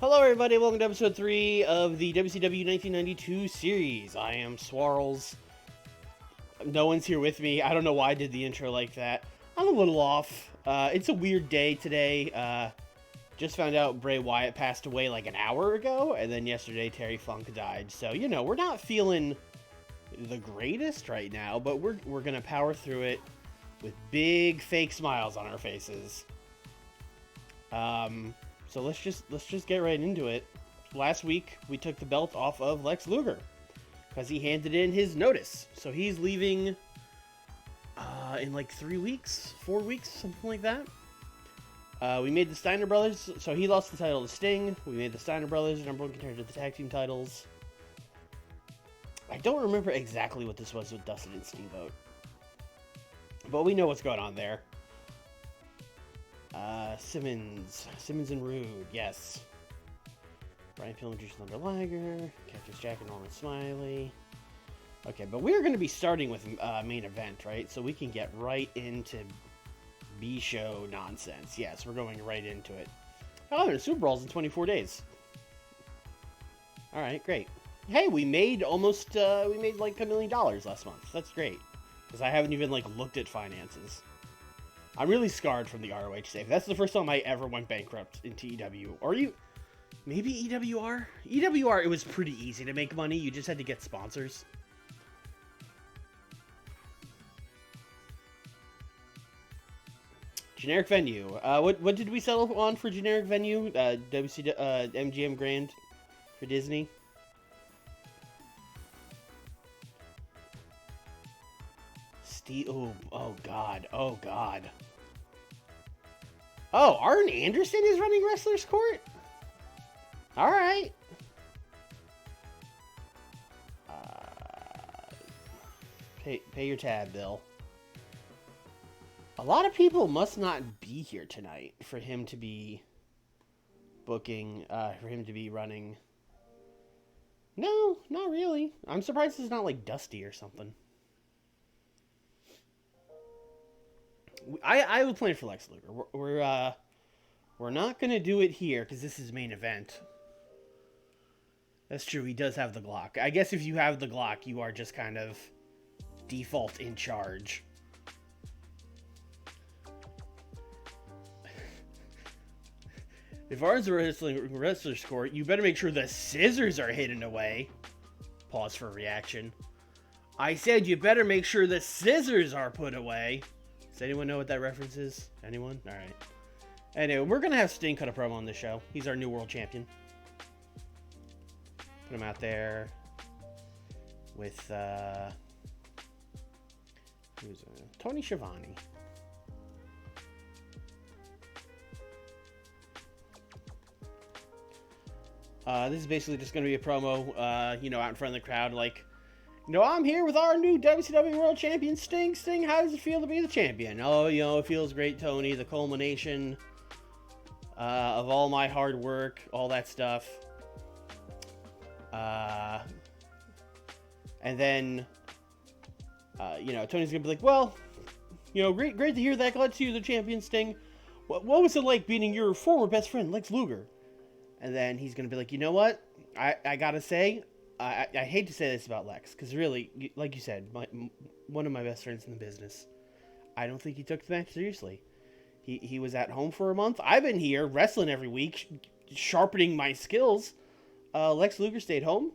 Hello everybody, welcome to episode 3 of the WCW 1992 series. I am Swarls. No one's here with me. I don't know why I did the intro like that. I'm a little off. It's a weird day today. Just found out Bray Wyatt passed away like an hour ago, and then yesterday Terry Funk died. So, we're not feeling the greatest right now, but we're gonna power through it with big fake smiles on our faces. So let's just get right into it. Last week, we took the belt off of Lex Luger because he handed in his notice. So he's leaving in like 3 weeks, 4 weeks, something like that. We made the Steiner Brothers, so he lost the title to Sting. We made the Steiner Brothers number one contender to the tag team titles. I don't remember exactly what this was with Dustin and Steamboat, but we know what's going on there. Simmons and Rude, yes. Brian Pillman introduced Thunder Liger, Cactus Jack and Norman Smiley. Okay, but we're going to be starting with main event, right? So we can get right into B-show nonsense. Yes, we're going right into it. Oh, and Superbrawl's in 24 days. Alright, great. Hey, we made like $1 million last month. That's great. Because I haven't even looked at finances. I'm really scarred from the ROH save. That's the first time I ever went bankrupt in TEW. Or maybe EWR? EWR, it was pretty easy to make money. You just had to get sponsors. Generic venue. What did we settle on for generic venue? MGM Grand for Disney. Oh God. Oh, Arn Anderson is running Wrestler's Court? Alright. Pay your tab, Bill. A lot of people must not be here tonight for him to be booking, for him to be running. No, not really. I'm surprised it's not Dusty or something. I would plan for Lex Luger. We're not gonna do it here because this is main event. That's true. He does have the Glock. I guess if you have the Glock, you are just kind of default in charge. If ours is a wrestler's court, you better make sure the scissors are hidden away. Pause for reaction. I said you better make sure the scissors are put away. Does anyone know what that reference is? Anyone? Alright. Anyway, we're going to have Sting cut a promo on this show. He's our new world champion. Put him out there with Tony Schiavone. This is basically just going to be a promo, out in front of the crowd, I'm here with our new WCW World Champion, Sting. Sting, how does it feel to be the champion? Oh, it feels great, Tony. The culmination of all my hard work, all that stuff. And then, Tony's going to be like, well, great to hear that. Glad to see you the champion, Sting. What was it like beating your former best friend, Lex Luger? And then he's going to be like, you know what? I got to say, I hate to say this about Lex, because really, like you said, one of my best friends in the business. I don't think he took the match seriously. He was at home for a month. I've been here wrestling every week, sharpening my skills. Lex Luger stayed home.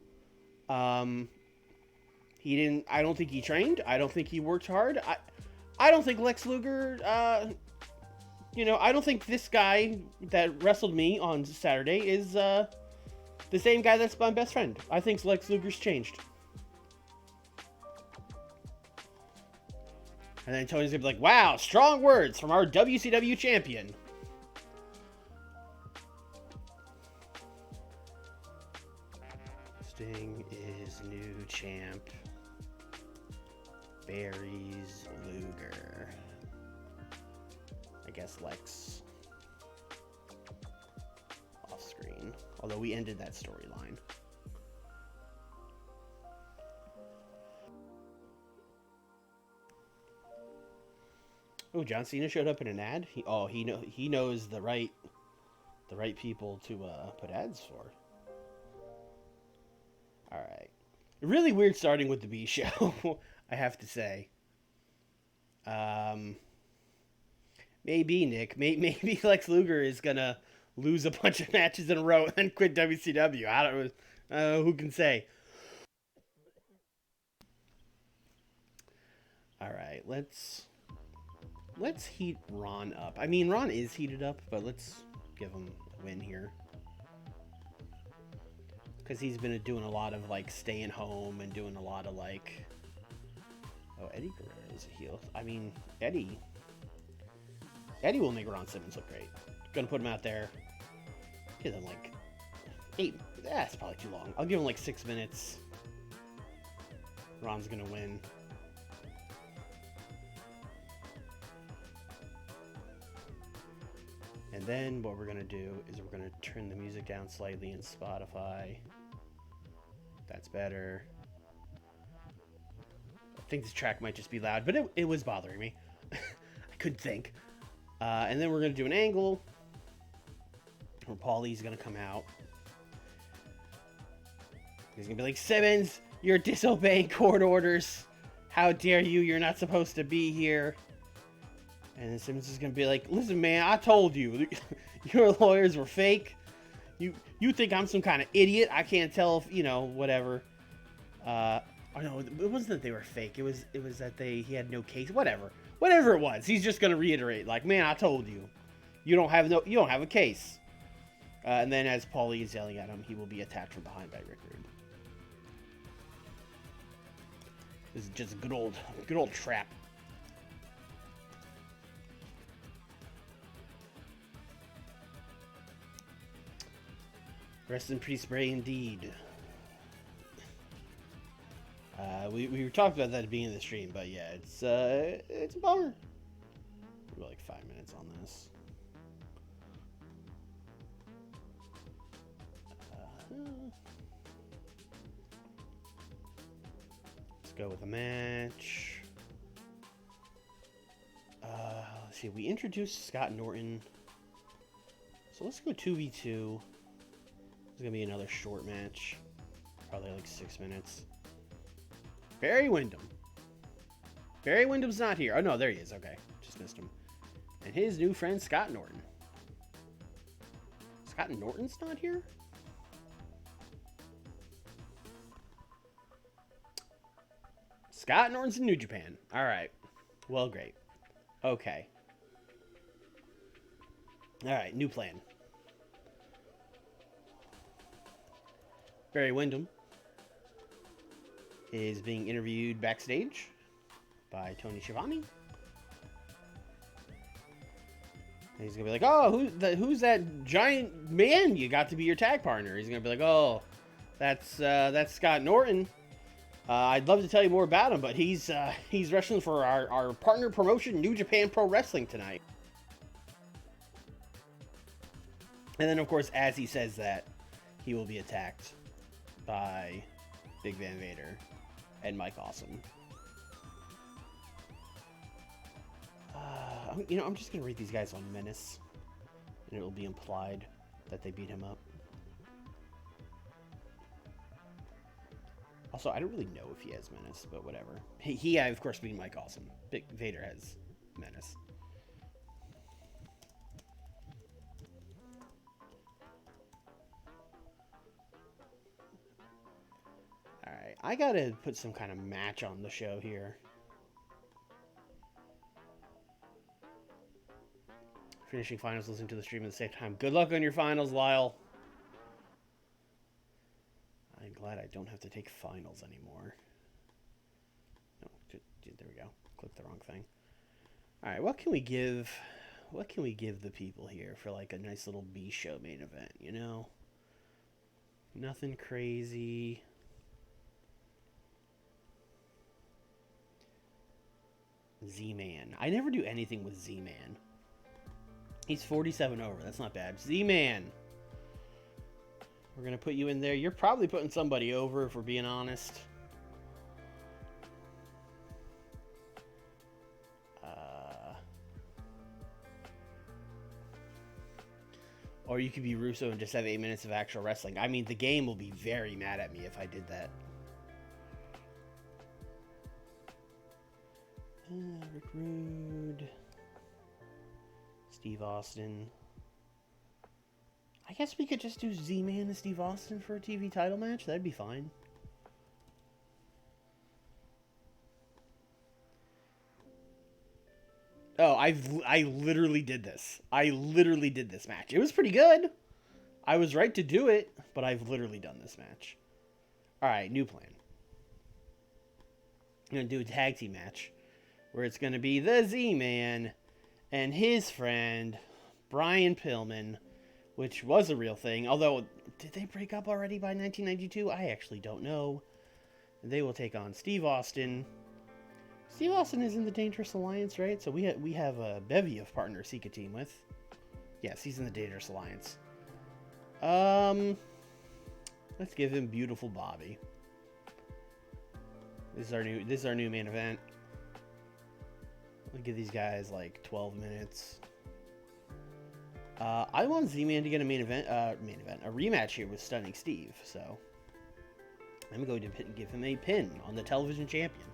He didn't. I don't think he trained. I don't think he worked hard. I don't think Lex Luger. I don't think this guy that wrestled me on Saturday is the same guy that's my best friend. I think Lex Luger's changed. And then Tony's gonna be like, wow, strong words from our WCW champion. Sting is new champ. Buries Luger. I guess Lex off screen. Although we ended that storyline. Oh, John Cena showed up in an ad. He knows the right the right people to put ads for. All right. Really weird starting with the B show, I have to say. Maybe, Nick. Maybe Lex Luger is going to lose a bunch of matches in a row and quit WCW. I don't know. Who can say? All right. Let's heat Ron up. I mean, Ron is heated up, but let's give him a win here. Because he's been doing a lot of, like, staying home and doing a lot of, like... Oh, Eddie Guerrero is a heel. I mean, Eddie will make Ron Simmons look great. Gonna put him out there. Give him, like, 8... That's probably too long. I'll give him, like, 6 minutes. Ron's gonna win. And then what we're going to do is we're going to turn the music down slightly in Spotify. That's better. I think this track might just be loud, but it was bothering me. I couldn't think. And then we're going to do an angle where Paulie's going to come out. He's going to be like, Simmons, you're disobeying court orders. How dare you? You're not supposed to be here. And then Simmons is going to be like, listen, man, I told you. Your lawyers were fake. You think I'm some kind of idiot. I can't tell if, you know, whatever. Oh, no, it wasn't that they were fake. It was that he had no case. Whatever. Whatever it was. He's just going to reiterate, like, man, I told you. You don't have a case. And then as Paulie is yelling at him, he will be attacked from behind by Rick Rude. This is just a good old trap. Rest in peace, Bray, indeed. We talked about that at the beginning of the stream, but yeah, it's a bummer. We're like 5 minutes on this. Let's go with a match. Let's see. We introduced Scott Norton, so let's go 2v2. It's gonna be another short match, probably like 6 minutes. Barry Windham. Barry Windham's not here. Oh no, there he is. Okay, just missed him. And his new friend Scott Norton. Scott Norton's not here? Scott Norton's in New Japan. All right. Well, great. Okay. All right, new plan. Barry Windham is being interviewed backstage by Tony Schiavone. And he's going to be like, oh, who's that giant man you got to be your tag partner? He's going to be like, oh, that's Scott Norton. I'd love to tell you more about him, but he's wrestling for our partner promotion, New Japan Pro Wrestling, tonight. And then, of course, as he says that, he will be attacked by Big Van Vader and Mike Awesome. I'm just going to read these guys on Menace, and it will be implied that they beat him up. Also, I don't really know if he has Menace, but whatever. He of course, being Mike Awesome. Big Vader has Menace. Alright, I gotta put some kind of match on the show here. Finishing finals, listening to the stream at the same time. Good luck on your finals, Lyle. I'm glad I don't have to take finals anymore. No, there we go. Clicked the wrong thing. Alright, what can we give the people here for like a nice little B show main event, you know? Nothing crazy. Z-Man. I never do anything with Z-Man. He's 47 over. That's not bad. Z-Man. We're going to put you in there. You're probably putting somebody over, if we're being honest. Or you could be Russo and just have 8 minutes of actual wrestling. I mean, the game will be very mad at me if I did that. Rick Rude. Steve Austin. I guess we could just do Z-Man and Steve Austin for a TV title match. That'd be fine. Oh, I literally did this. I literally did this match. It was pretty good. I was right to do it, but I've literally done this match. Alright, new plan. I'm going to do a tag team match where it's going to be the Z-Man and his friend, Brian Pillman, which was a real thing. Although, did they break up already by 1992? I actually don't know. They will take on Steve Austin. Steve Austin is in the Dangerous Alliance, right? So we have a bevy of partners he could team with. Yes, he's in the Dangerous Alliance. Let's give him Beautiful Bobby. This is our new main event. We'll give these guys like 12 minutes. I want Z-Man to get a a rematch here with Stunning Steve. So I'm going to give him a pin on the television champion.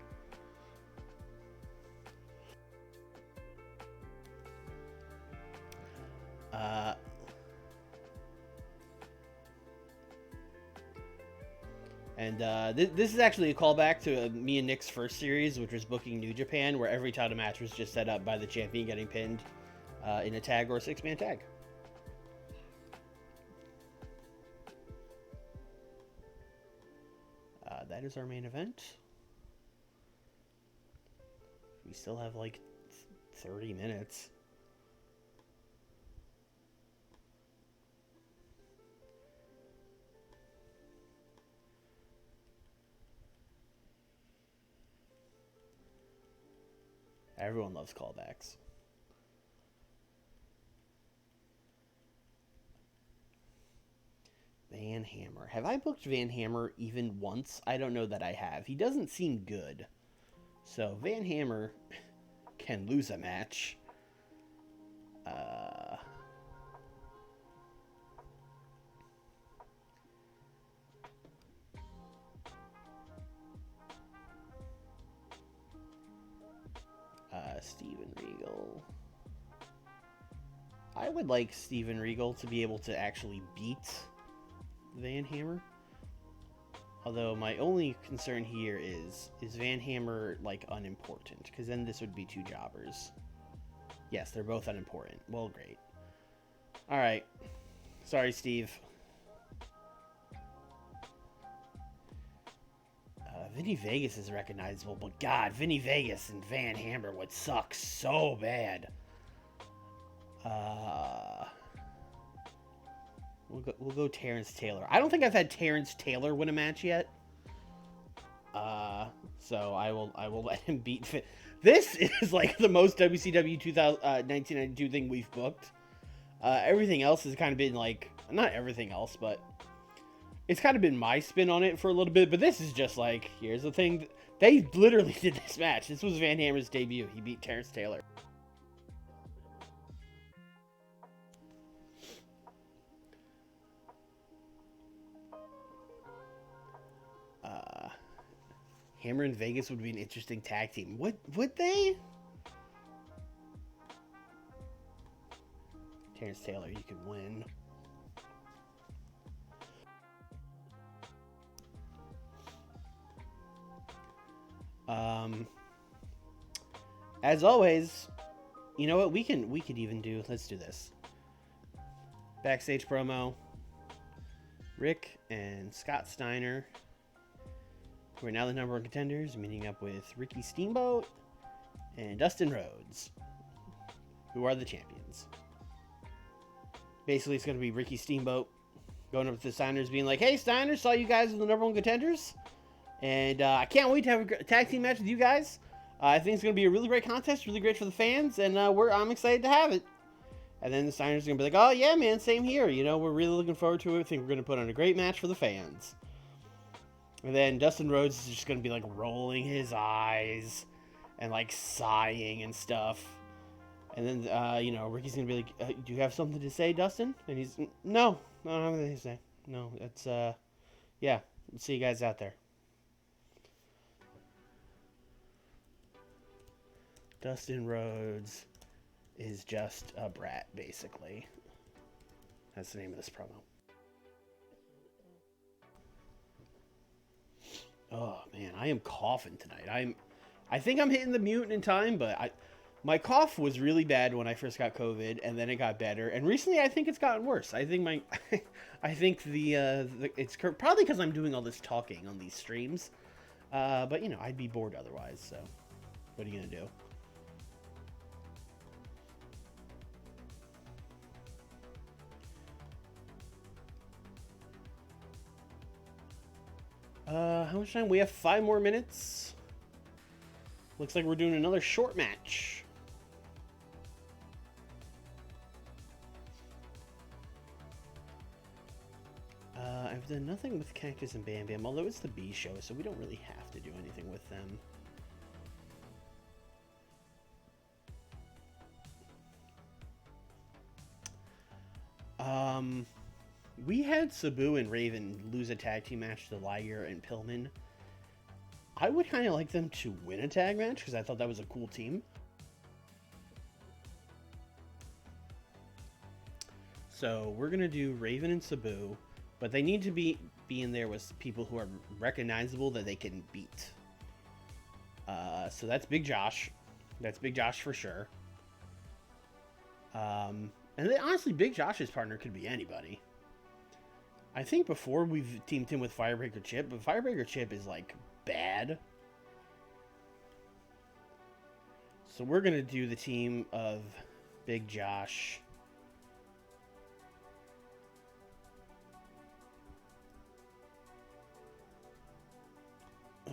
This is actually a callback to me and Nick's first series, which was booking New Japan, where every title match was just set up by the champion getting pinned in a tag or a 6-man tag. That is our main event. We still have like 30 minutes. Everyone loves callbacks. Van Hammer. Have I booked Van Hammer even once? I don't know that I have. He doesn't seem good. So Van Hammer can lose a match. Steven Regal. I would like Steven Regal to be able to actually beat Van Hammer. Although my only concern here is Van Hammer like unimportant? Because then this would be two jobbers. Yes, they're both unimportant. Well, great. Alright. Sorry, Steve. Vinny Vegas is recognizable, but God, Vinny Vegas and Van Hammer would suck so bad. We'll go Terrence Taylor. I don't think I've had Terrence Taylor win a match yet. So I will let him beat. This is like the most WCW 1992 thing we've booked. Everything else has kind of been like, not everything else, but it's kind of been my spin on it for a little bit. But this is just like, here's the thing. They literally did this match. This was Van Hammer's debut. He beat Terrence Taylor. Hammer and Vegas would be an interesting tag team. Would they? Terrence Taylor, you could win. As always, you know what? We could even do. Let's do this. Backstage promo. Rick and Scott Steiner, who are now the number one contenders, meeting up with Ricky Steamboat and Dustin Rhodes, who are the champions. Basically, it's going to be Ricky Steamboat going up to the Steiners being like, "Hey, Steiners, saw you guys as the number one contenders, and I can't wait to have a tag team match with you guys. I think it's going to be a really great contest, really great for the fans, and I'm excited to have it." And then the Steiners are going to be like, "Oh, yeah, man, same here. You know, we're really looking forward to it. I think we're going to put on a great match for the fans." And then Dustin Rhodes is just going to be, like, rolling his eyes and, like, sighing and stuff. And then, Ricky's going to be like, do you have something to say, Dustin? And he's, no, I don't have anything to say. No, it's, yeah, we'll see you guys out there. Dustin Rhodes is just a brat, basically. That's the name of this promo. Oh, man, I am coughing tonight. I think I'm hitting the mute in time, but my cough was really bad when I first got COVID, and then it got better. And recently, I think it's gotten worse. I think it's probably because I'm doing all this talking on these streams. But I'd be bored otherwise. So, what are you gonna do? How much time? We have 5 more minutes. Looks like we're doing another short match. I've done nothing with Cactus and Bam Bam, although it's the B show, so we don't really have to do anything with them. We had Sabu and Raven lose a tag team match to Liger and Pillman. I would kind of like them to win a tag match because I thought that was a cool team. So we're going to do Raven and Sabu, but they need to be in there with people who are recognizable that they can beat. So that's Big Josh. That's Big Josh for sure. And then, honestly, Big Josh's partner could be anybody. I think before we've teamed him with Firebreaker Chip, but Firebreaker Chip is, like, bad. So we're going to do the team of Big Josh.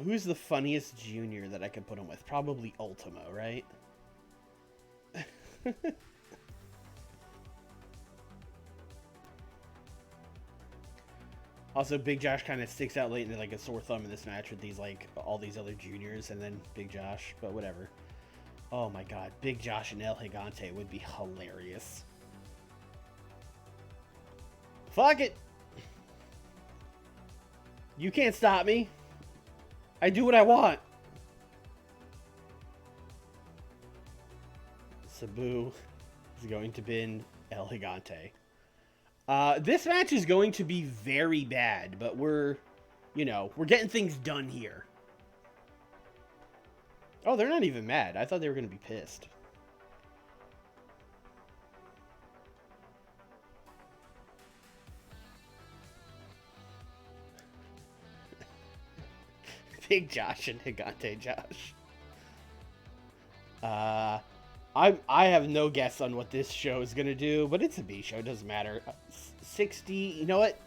Who's the funniest junior that I could put him with? Probably Ultimo, right? Also, Big Josh kind of sticks out late into like a sore thumb in this match with these all these other juniors and then Big Josh, but whatever. Oh my god, Big Josh and El Gigante would be hilarious. Fuck it! You can't stop me. I do what I want. Sabu is going to bin El Gigante. This match is going to be very bad, but we're getting things done here. Oh, they're not even mad. I thought they were going to be pissed. Big Josh and Gigante Josh. I have no guess on what this show is going to do, but it's a B show. It doesn't matter. 60, you know what?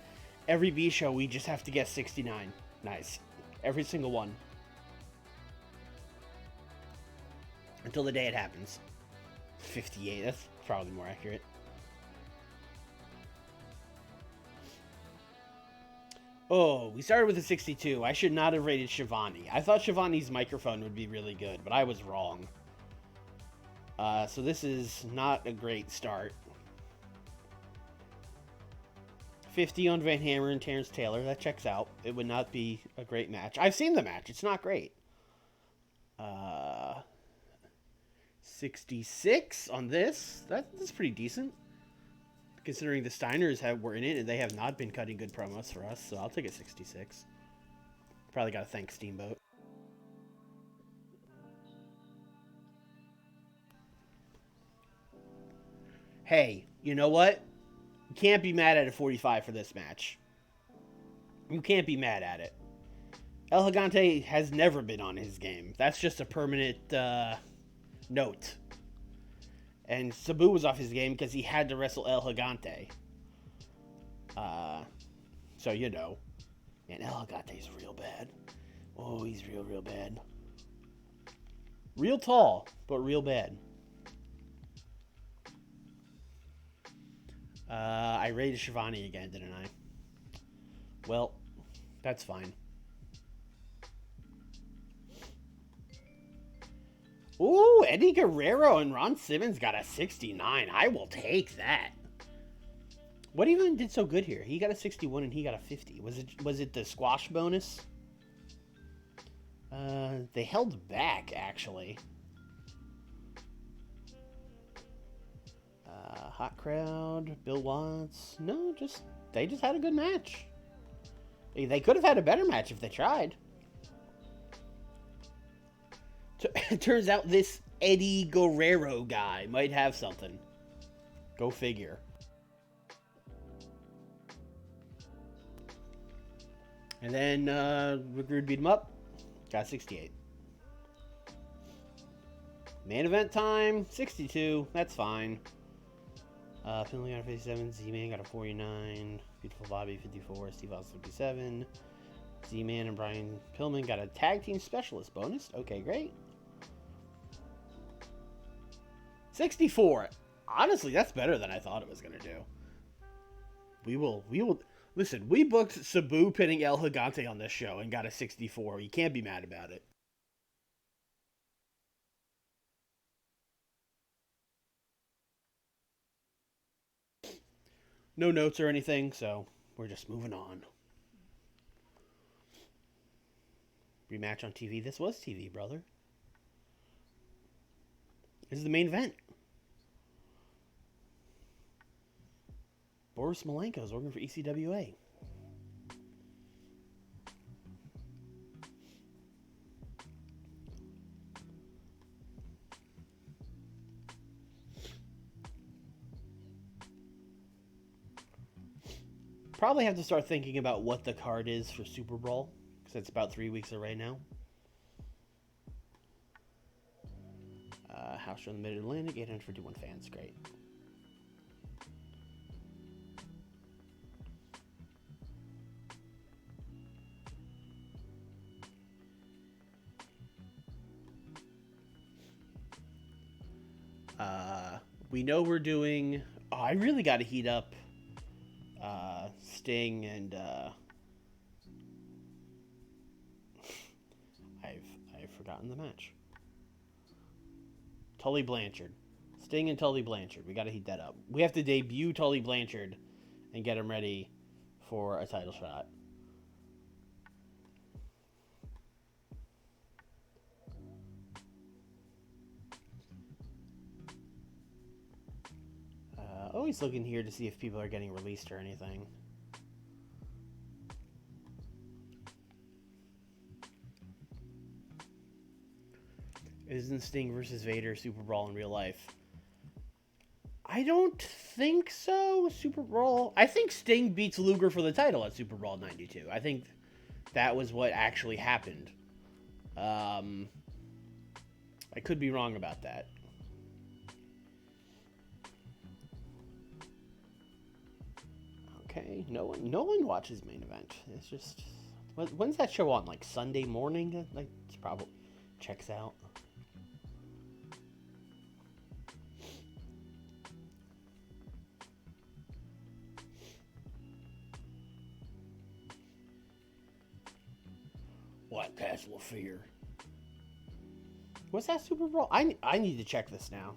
Every B show, we just have to guess 69. Nice. Every single one. Until the day it happens. 58, that's probably more accurate. Oh, we started with a 62. I should not have rated Shivani. I thought Shivani's microphone would be really good, but I was wrong. So this is not a great start. 50 on Van Hammer and Terrence Taylor. That checks out. It would not be a great match. I've seen the match. It's not great. 66 on this. That's pretty decent. Considering the Steiners were in it and they have not been cutting good promos for us. So I'll take a 66. Probably got to thank Steamboat. Hey, you know what? You can't be mad at a 45 for this match. You can't be mad at it. El Gigante has never been on his game. That's just a permanent note. And Sabu was off his game because he had to wrestle El Gigante. So, you know. And El Gigante's real bad. Oh, he's real bad. Real tall, but real bad. I rated Shivani again, didn't I? Well, that's fine. Ooh, Eddie Guerrero and Ron Simmons got a 69. I will take that. What even did so good here? He got a 61 and he got a 50. Was it the squash bonus? They held back actually. Hot crowd, Bill Watts. No, they just had a good match. They could have had a better match if they tried. It turns out this Eddie Guerrero guy might have something. Go figure. And then Rick Rude beat him up. Got 68. Main event time, 62. That's fine. Finley got a 57. Z-Man got a 49. Beautiful Bobby, 54. Steve Austin, 57. Z-Man and Brian Pillman got a tag team specialist bonus. Okay, great. 64. Honestly, that's better than I thought it was going to do. We will. Listen, we booked Sabu pinning El Gigante on this show and got a 64. You can't be mad about it. No notes or anything, so we're just moving on. Rematch on TV. This was TV, brother. This is the main event. Boris Malenko is working for ECWA. Probably have to start thinking about what the card is for Superbrawl, because it's about 3 weeks away now. House show in the Mid-Atlantic, 851 fans. Great. We know we're doing... Oh, I really got to heat up Sting and... I've forgotten the match. Tully Blanchard. Sting and Tully Blanchard. We got to heat that up. We have to debut Tully Blanchard and get him ready for a title shot. Always looking here to see if people are getting released or anything. Isn't Sting versus Vader Superbrawl in real life? I don't think so. Superbrawl. I think Sting beats Luger for the title at Superbrawl 92. I think that was what actually happened. I could be wrong about that. Okay, no one watches main event. It's just, when's that show on? Like Sunday morning? Like, it's probably checks out. What Castle of Fear? What's that Superbrawl? I need to check this now.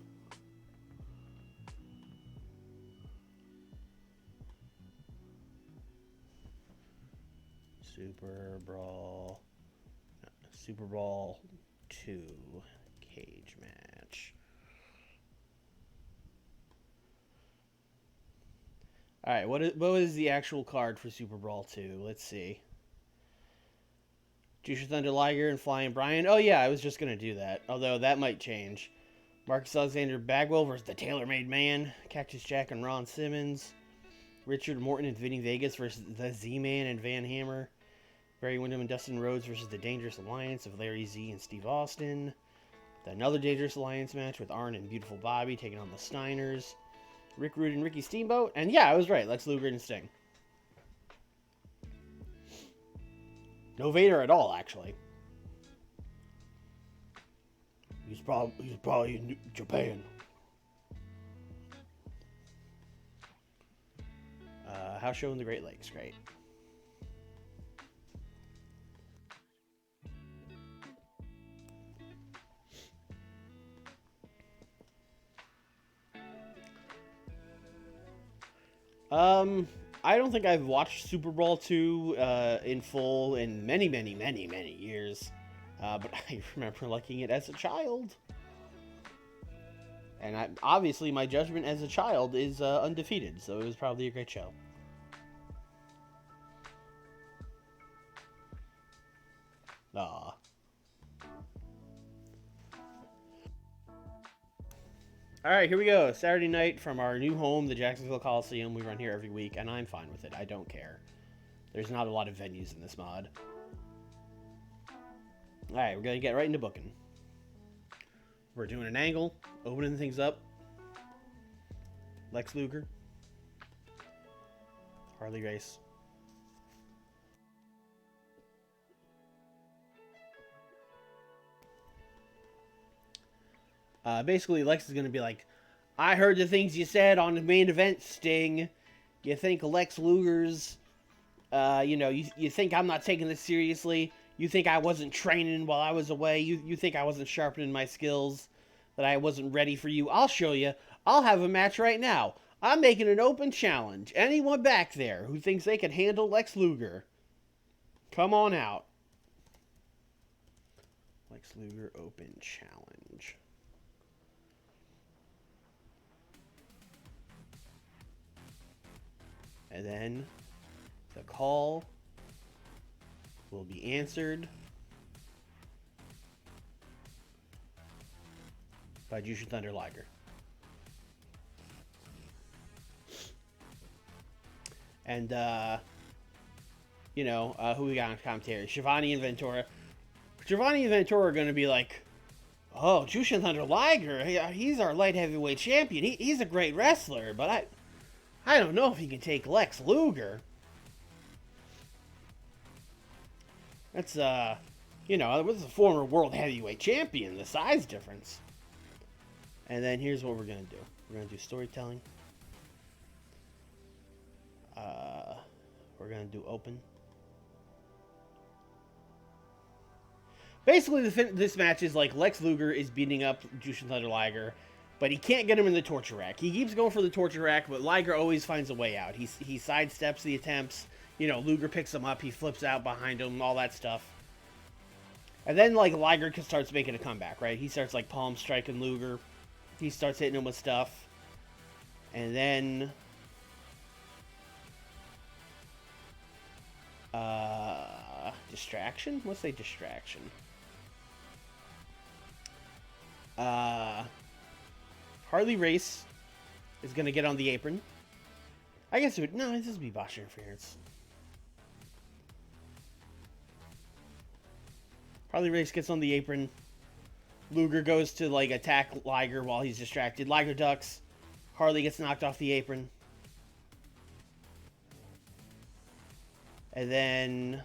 Superbrawl 2 cage match. All right, what is the actual card for Superbrawl 2? Let's see. Jusha Thunder Liger and Flying Brian. Oh yeah, I was just gonna do that. Although that might change. Marcus Alexander Bagwell versus the Tailor-Made Man. Cactus Jack and Ron Simmons. Richard Morton and Vinny Vegas versus the Z-Man and Van Hammer. Barry Windham and Dustin Rhodes versus the Dangerous Alliance of Larry Z and Steve Austin. Another Dangerous Alliance match with Arn and Beautiful Bobby taking on the Steiners. Rick Rude and Ricky Steamboat. And yeah, I was right. Lex Luger and Sting. No Vader at all, actually. He's probably in Japan. House show in the Great Lakes. Great. I don't think I've watched Superbrawl II in full in many, many, many, many years. But I remember liking it as a child. And obviously, my judgment as a child is undefeated, so it was probably a great show. Aw. Alright, here we go. Saturday night from our new home, the Jacksonville Coliseum. We run here every week, and I'm fine with it. I don't care. There's not a lot of venues in this mod. Alright, we're going to get right into booking. We're doing an angle, opening things up. Lex Luger. Harley Race. Basically, Lex is going to be like, I heard the things you said on the main event, Sting. You think Lex Luger's, you think I'm not taking this seriously. You think I wasn't training while I was away. You think I wasn't sharpening my skills, that I wasn't ready for you. I'll show you. I'll have a match right now. I'm making an open challenge. Anyone back there who thinks they can handle Lex Luger, come on out. Lex Luger open challenge. And then the call will be answered by Jushin Thunder Liger. And, who we got on commentary? Schiavone and Ventura. Schiavone and Ventura are going to be like, oh, Jushin Thunder Liger, he's our light heavyweight champion. He's a great wrestler, but I don't know if he can take Lex Luger. That's, was a former world heavyweight champion, the size difference. And then here's what we're going to do. We're going to do storytelling. We're going to do open. Basically, this match is like Lex Luger is beating up Jushin Thunder Liger, but he can't get him in the torture rack. He keeps going for the torture rack, but Liger always finds a way out. He sidesteps the attempts. Luger picks him up. He flips out behind him, all that stuff. And then, Liger starts making a comeback, right? He starts, palm striking Luger. He starts hitting him with stuff. And then... distraction? Let's say distraction. Harley Race is going to get on the apron. I guess it would... No, this would be botch interference. Harley Race gets on the apron. Luger goes to, attack Liger while he's distracted. Liger ducks. Harley gets knocked off the apron. And then...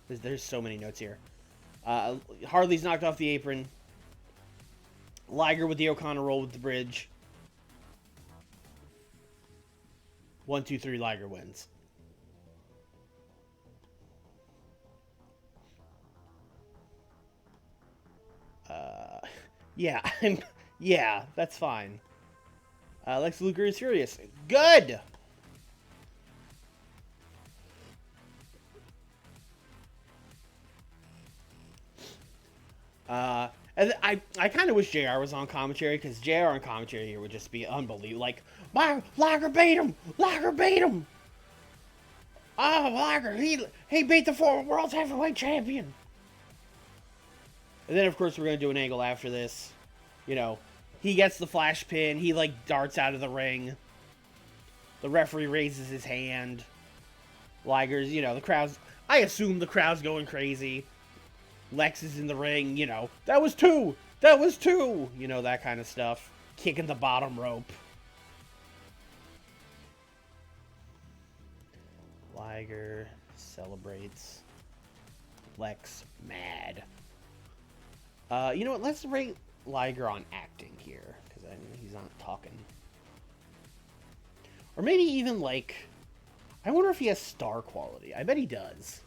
There's so many notes here. Harley's knocked off the apron. Liger with the O'Connor roll with the bridge. 1, 2, 3, Liger wins. Yeah, that's fine. Lex Luger is furious. Good! And I kind of wish JR was on commentary, because JR on commentary here would just be unbelievable. Liger beat him! Liger beat him! Oh, Liger, he beat the former world heavyweight champion! And then, of course, we're going to do an angle after this. He gets the flash pin. He, darts out of the ring. The referee raises his hand. Liger's, the crowd's... I assume the crowd's going crazy. Lex is in the ring, that was 2! That was 2! That kind of stuff. Kicking the bottom rope. Liger celebrates. Lex mad. You know what? Let's rate Liger on acting here, because he's not talking. Or maybe even, I wonder if he has star quality. I bet he does.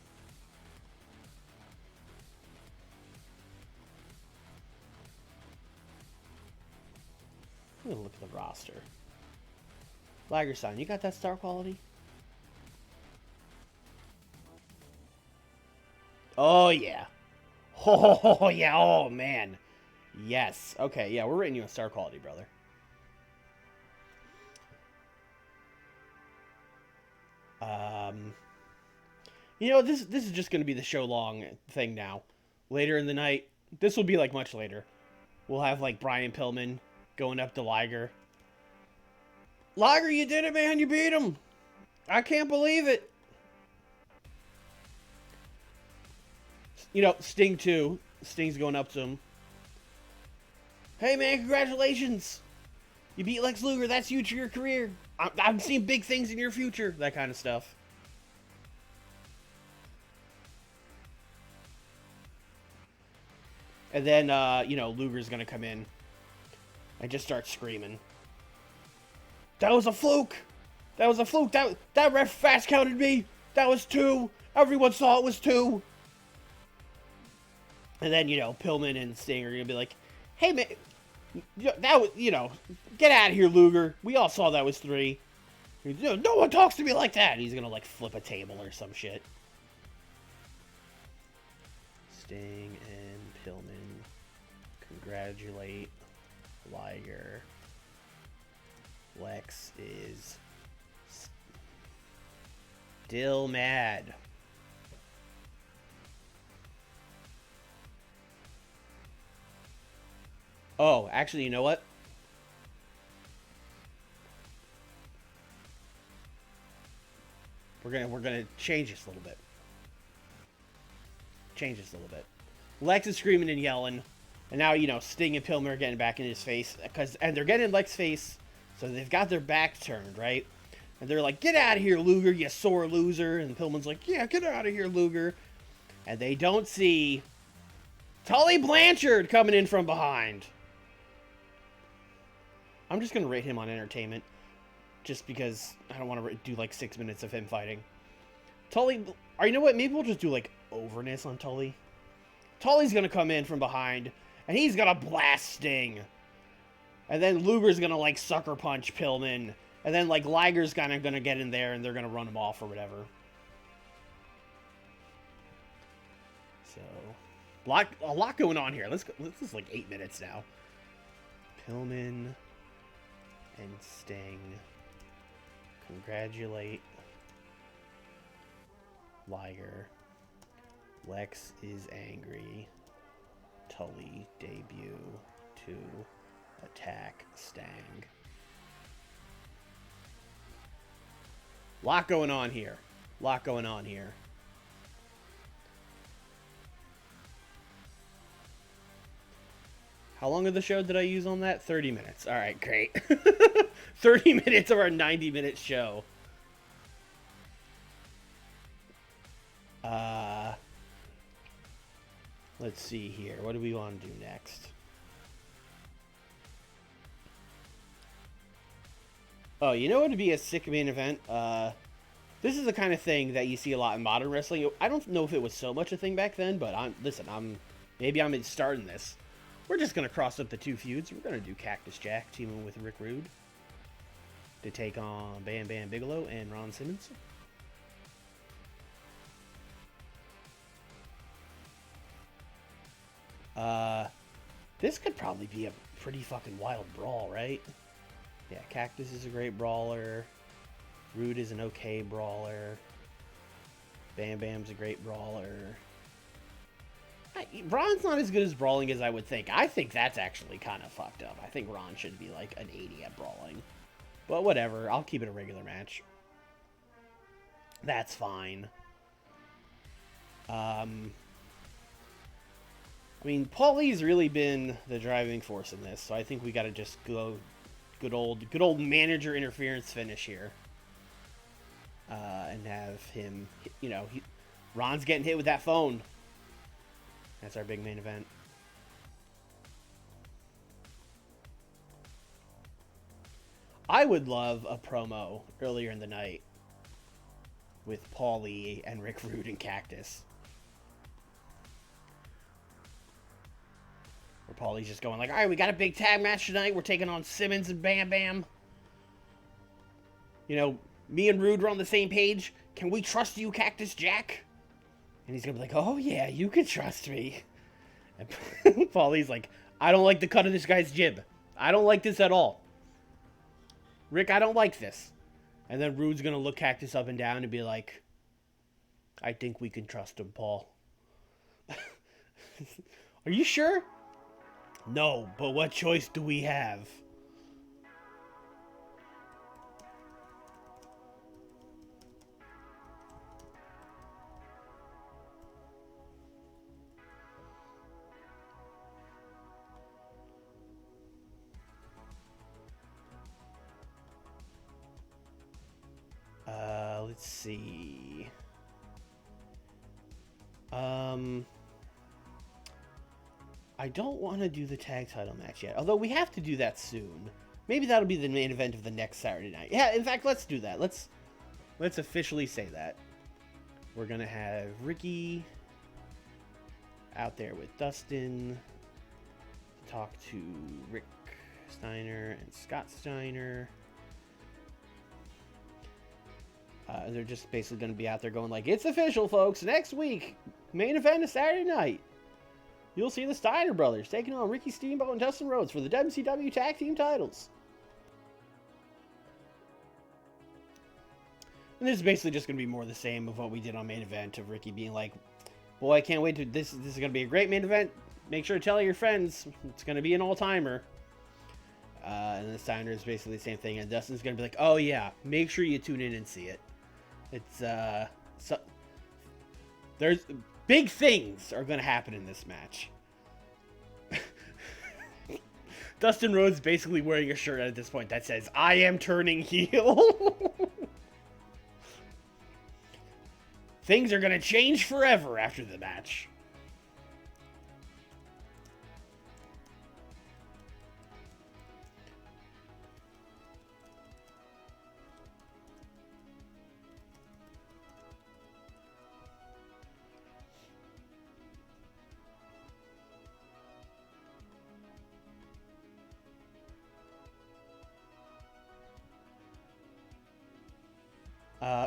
I'm gonna look at the roster. Liger-san, you got that star quality? Oh, yeah. Oh, yeah. Oh, man. Yes. Okay, yeah, we're rating you a star quality, brother. You know, this is just going to be the show long thing now. Later in the night, this will be like much later. We'll have like Brian Pillman going up to Liger. Liger, you did it, man. You beat him. I can't believe it. You know, Sting too. Sting's going up to him. Hey, man, congratulations. You beat Lex Luger. That's huge for your career. I'm seeing big things in your future. That kind of stuff. And then, you know, Luger's going to come in and just start screaming. That was a fluke. That was a fluke. That ref fast counted me. That was 2. Everyone saw it was 2. And then, you know, Pillman and Sting are going to be like, hey, man, that was, you know, get out of here, Luger. We all saw that was 3. No one talks to me like that. He's going to, like, flip a table or some shit. Sting and Pillman congratulate Liger. Lex is still mad. Oh, actually, you know what? We're gonna change this a little bit. Change this a little bit. Lex is screaming and yelling, and now, you know, Sting and Pillman are getting back in his face, and they're getting in Lex's face, so they've got their backs turned, right? And they're like, get out of here, Luger, you sore loser. And Pillman's like, yeah, get out of here, Luger. And they don't see Tully Blanchard coming in from behind. I'm just going to rate him on entertainment, just because I don't want to do like 6 minutes of him fighting. Tully, or you know what? Maybe we'll just do like overness on Tully. Tully's going to come in from behind, and he's going to blast Sting. And then Luger's going to like sucker punch Pillman. And then like Liger's kind of going to get in there, and they're going to run him off or whatever. So, a lot going on here. Let's go. This is like 8 minutes now. Pillman and Sting congratulate Liger. Lex is angry. Tully debut to attack Stang. Lot going on here. Lot going on here. How long of the show did I use on that? 30 minutes. All right, great. 30 minutes of our 90-minute show. Let's see here. What do we want to do next? Oh, you know what would be a sick main event? This is the kind of thing that you see a lot in modern wrestling. I don't know if it was so much a thing back then, but maybe I'm starting this. We're just going to cross up the two feuds. We're going to do Cactus Jack teaming with Rick Rude to take on Bam Bam Bigelow and Ron Simmons. This could probably be a pretty fucking wild brawl, right? Yeah, Cactus is a great brawler. Rude is an okay brawler. Bam Bam's a great brawler. Ron's not as good as brawling as I would think. I think that's actually kind of fucked up. I think Ron should be like an 80 at brawling. But whatever, I'll keep it a regular match. That's fine. I mean, Paulie's really been the driving force in this, so I think we got to just go good old manager interference finish here. And have him, you know, Ron's getting hit with that phone. That's our big main event. I would love a promo earlier in the night with Paulie and Rick Rude and Cactus. Where Paulie's just going like, all right, we got a big tag match tonight. We're taking on Simmons and Bam Bam. You know, me and Rude were on the same page. Can we trust you, Cactus Jack? And he's going to be like, oh, yeah, you can trust me. And Paulie's like, I don't like the cut of this guy's jib. I don't like this at all. Rick, I don't like this. And then Rude's going to look Cactus up and down and be like, I think we can trust him, Paul. Are you sure? No, but what choice do we have? Let's see. I don't want to do the tag title match yet, although we have to do that soon. Maybe that'll be the main event of the next Saturday night. Yeah, in fact, let's do that. Let's officially say that. We're gonna have Ricky out there with Dustin to talk to Rick Steiner and Scott Steiner. They're just basically going to be out there going like, it's official, folks. Next week, main event is Saturday night. You'll see the Steiner brothers taking on Ricky Steamboat and Dustin Rhodes for the WCW Tag Team titles. And this is basically just going to be more the same of what we did on main event, of Ricky being like, boy, I can't wait to, this is going to be a great main event. Make sure to tell your friends. It's going to be an all-timer. And the Steiner is basically the same thing. And Dustin's going to be like, oh yeah, make sure you tune in and see it. It's, so, there's, big things are going to happen in this match. Dustin Rhodes basically wearing a shirt at this point that says, I am turning heel. Things are going to change forever after the match.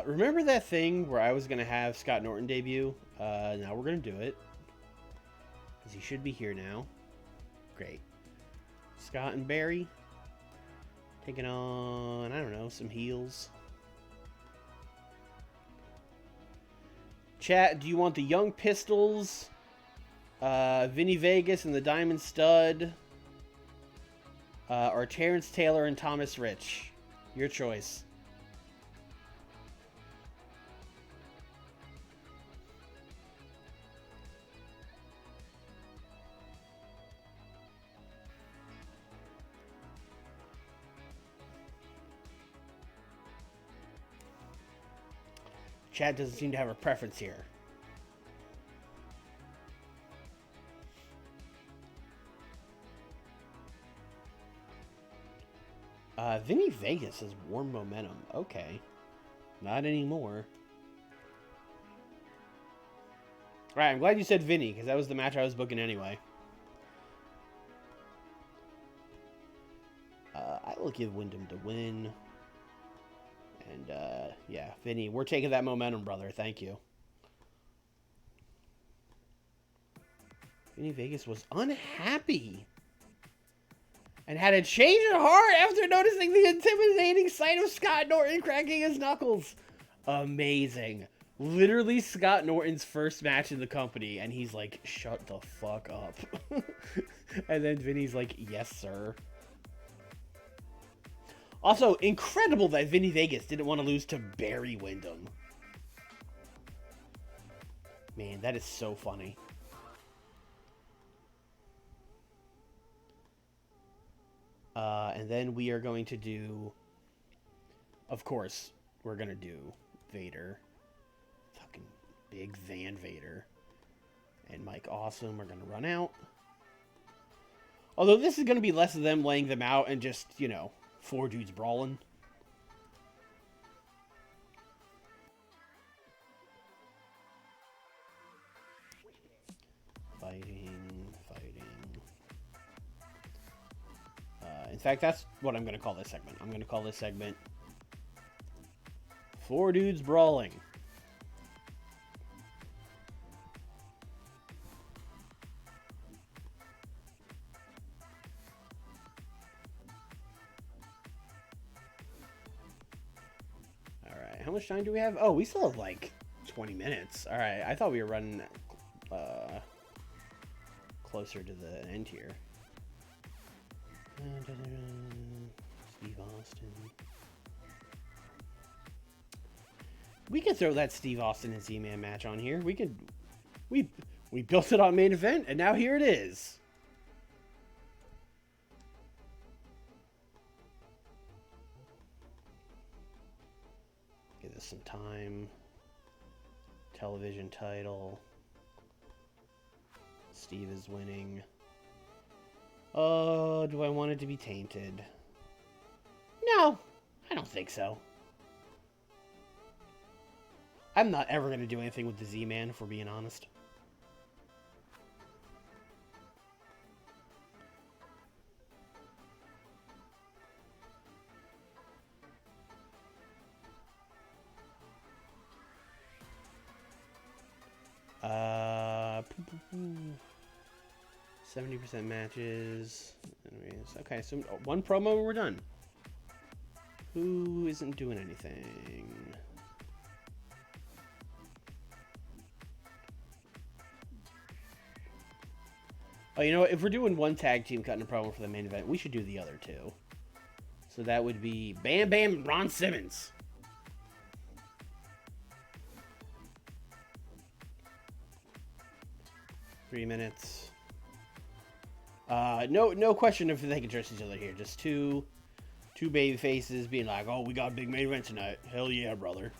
Remember that thing where I was going to have Scott Norton debut? Now we're going to do it. Because he should be here now. Great. Scott and Barry. Taking on, I don't know, some heels. Chat, do you want the Young Pistols, Vinny Vegas and the Diamond Stud, or Terrence Taylor and Thomas Rich? Your choice. Chad doesn't seem to have a preference here. Vinny Vegas has warm momentum. Okay. Not anymore. Alright, I'm glad you said Vinny, because that was the match I was booking anyway. I will give Wyndham to win. And, yeah, Vinny, we're taking that momentum, brother. Thank you. Vinny Vegas was unhappy and had a change of heart after noticing the intimidating sight of Scott Norton cracking his knuckles. Amazing. Literally Scott Norton's first match in the company, and he's like, shut the fuck up. And then Vinny's like, yes, sir. Also, incredible that Vinny Vegas didn't want to lose to Barry Windham. Man, that is so funny. And then we are going to do... Of course, we're going to do Vader. Fucking Big Van Vader. And Mike Awesome are going to run out. Although this is going to be less of them laying them out and just, you know... 4 dudes brawling. Fighting. In fact, that's what I'm going to call this segment. I'm going to call this segment Four Dudes Brawling. Alright, how much time do we have? Oh, we still have like 20 minutes. Alright, I thought we were running closer to the end here. Steve Austin. We could throw that Steve Austin and Z-Man match on here. We could. We built it on main event, and now here it is. Give this some time. Television title. Steve is winning. Oh, do I want it to be tainted? No, I don't think so. I'm not ever going to do anything with the Z-Man, if we're being honest. Uh, 70% matches. Anyways, okay, so one promo and we're done. Who isn't doing anything? Oh, you know what? If we're doing one tag team cutting a promo for the main event, we should do the other two. So that would be Bam Bam and Ron Simmons. Three minutes. No question if they can trust each other here. Just two baby faces being like, "Oh, we got a big main event tonight. Hell yeah, brother."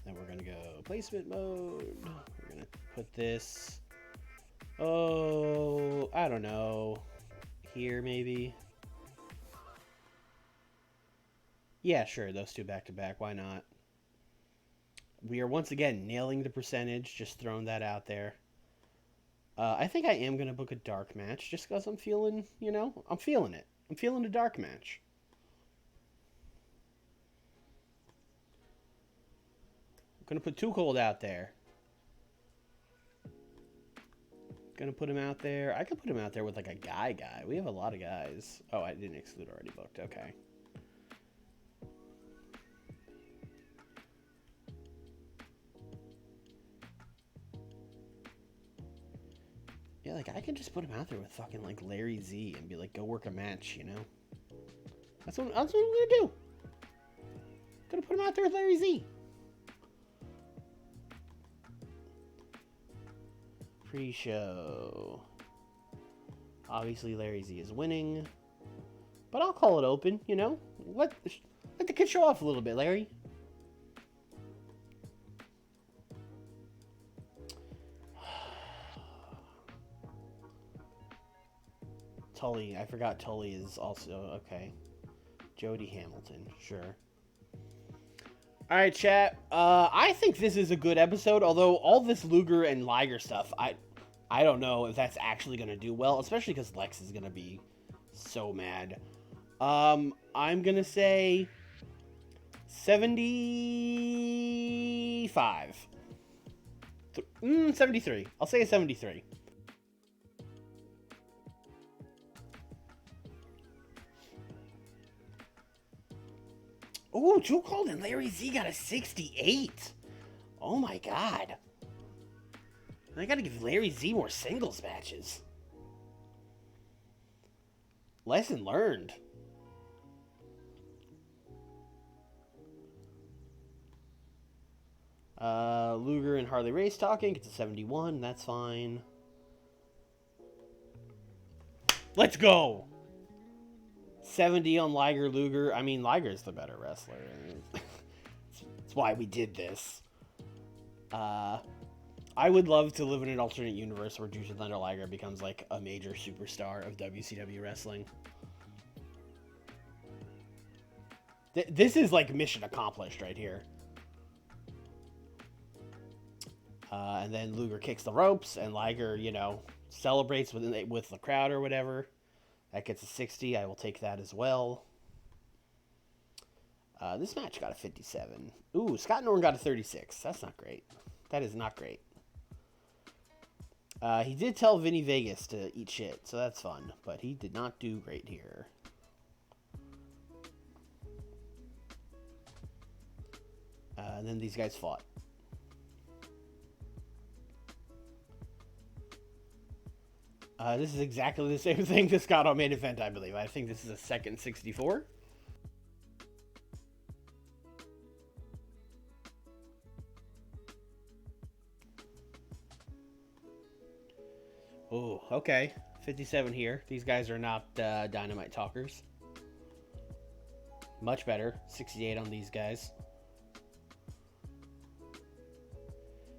Then we're gonna go placement mode. We're gonna put this. Oh, I don't know. Here, maybe. Yeah, sure. Those two back to back. Why not? We are once again nailing the percentage. Just throwing that out there. I think I am going to book a dark match just because I'm feeling, I'm feeling it. I'm feeling a dark match. I'm going to put Too Cold out there. Gonna put him out there. I could put him out there with like a guy. We have a lot of guys. Oh, I didn't exclude already booked. Okay. Yeah, like I could just put him out there with fucking like Larry Z and be like, go work a match, That's what I'm gonna do. Gonna put him out there with Larry Z. Pre-show. Obviously, Larry Z is winning, but I'll call it open. Let the kid show off a little bit, Larry. Tully, I forgot Tully is also okay. Jody Hamilton, sure. All right, chat. I think this is a good episode, although all this Luger and Liger stuff, I don't know if that's actually going to do well, especially because Lex is going to be so mad. I'm going to say 75. 73. I'll say a 73. Oh, Too Cold and Larry Z got a 68. Oh my god. I gotta give Larry Z more singles matches. Lesson learned. Luger and Harley Race talking. Gets a 71. That's fine. Let's go! 70 on Liger, Luger. I mean, Liger's the better wrestler. That's why we did this. I would love to live in an alternate universe where Jushin Thunder Liger becomes like a major superstar of WCW wrestling. This is like mission accomplished right here. And then Luger kicks the ropes, and Liger, celebrates with the crowd or whatever. That gets a 60. I will take that as well. This match got a 57. Ooh, Scott Norton got a 36. That's not great. That is not great. He did tell Vinny Vegas to eat shit, so that's fun. But he did not do great here. And then these guys fought. This is exactly the same thing that Scott on main event, I believe. I think this is a second 64. Oh, okay. 57 here. These guys are not dynamite talkers. Much better. 68 on these guys.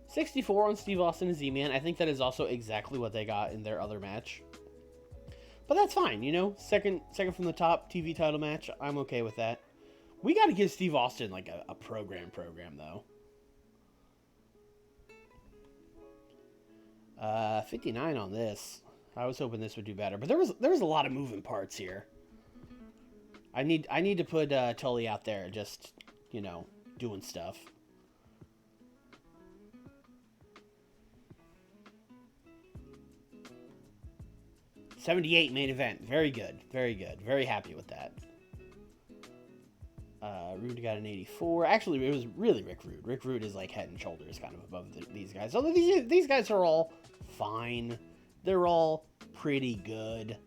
64 on Steve Austin and Z-Man. I think that is also exactly what they got in their other match. But that's fine, Second from the top TV title match. I'm okay with that. We got to give Steve Austin like a program though. 59 on this. I was hoping this would do better, but there was a lot of moving parts here. I need to put Tully out there just, doing stuff. $78 main event. Very good. Very good. Very happy with that. Rude got an 84. Actually, it was really Rick Rude. Rick Rude is like head and shoulders kind of above these guys. Although these guys are all fine. They're all pretty good.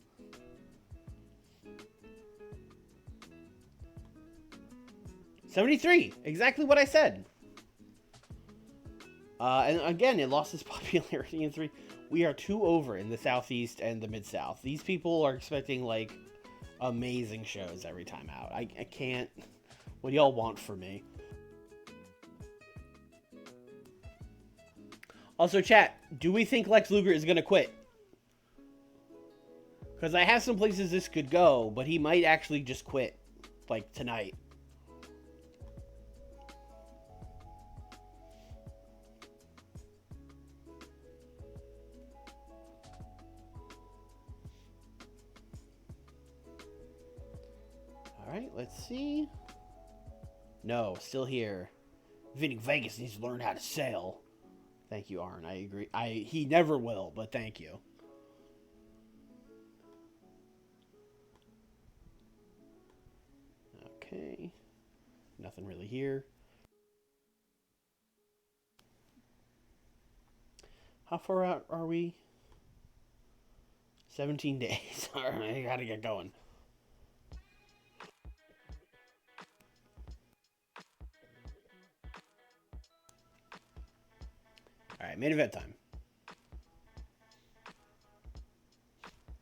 $73. Exactly what I said. And again, it lost its popularity in 3. We are 2 over in the Southeast and the Mid-South. These people are expecting, like, amazing shows every time out. I can't... What do y'all want from me? Also, chat, do we think Lex Luger is going to quit? Because I have some places this could go, but he might actually just quit, like, tonight. Alright, let's see. No, still here. Vinny Vegas needs to learn how to sail. Thank you, Arn. I agree. He never will, but thank you. Okay. Nothing really here. How far out are we? 17 days. Alright, I gotta get going. Alright, main event time.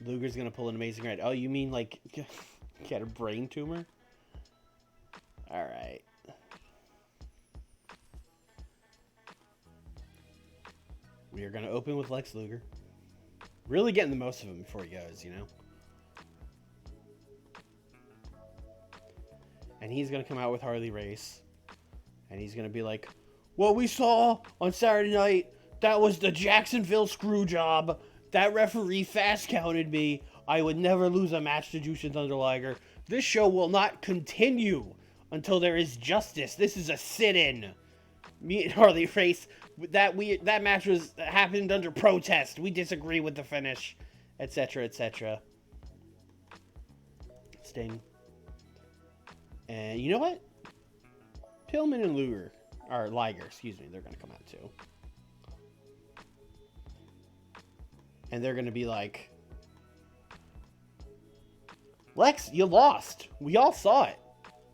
Luger's gonna pull an amazing ride. Oh, you mean like get a brain tumor? Alright. We are gonna open with Lex Luger. Really getting the most of him before he goes, And he's gonna come out with Harley Race. And he's gonna be like, what we saw on Saturday night, that was the Jacksonville screw job. That referee fast counted me. I would never lose a match to Jushin Thunder Liger. This show will not continue until there is justice. This is a sit-in. Me and Harley Race, that match happened under protest. We disagree with the finish, etc., etc. Sting. And you know what? Pillman and Luger. Or Liger, excuse me. They're going to come out too. And they're going to be like, Lex, you lost. We all saw it.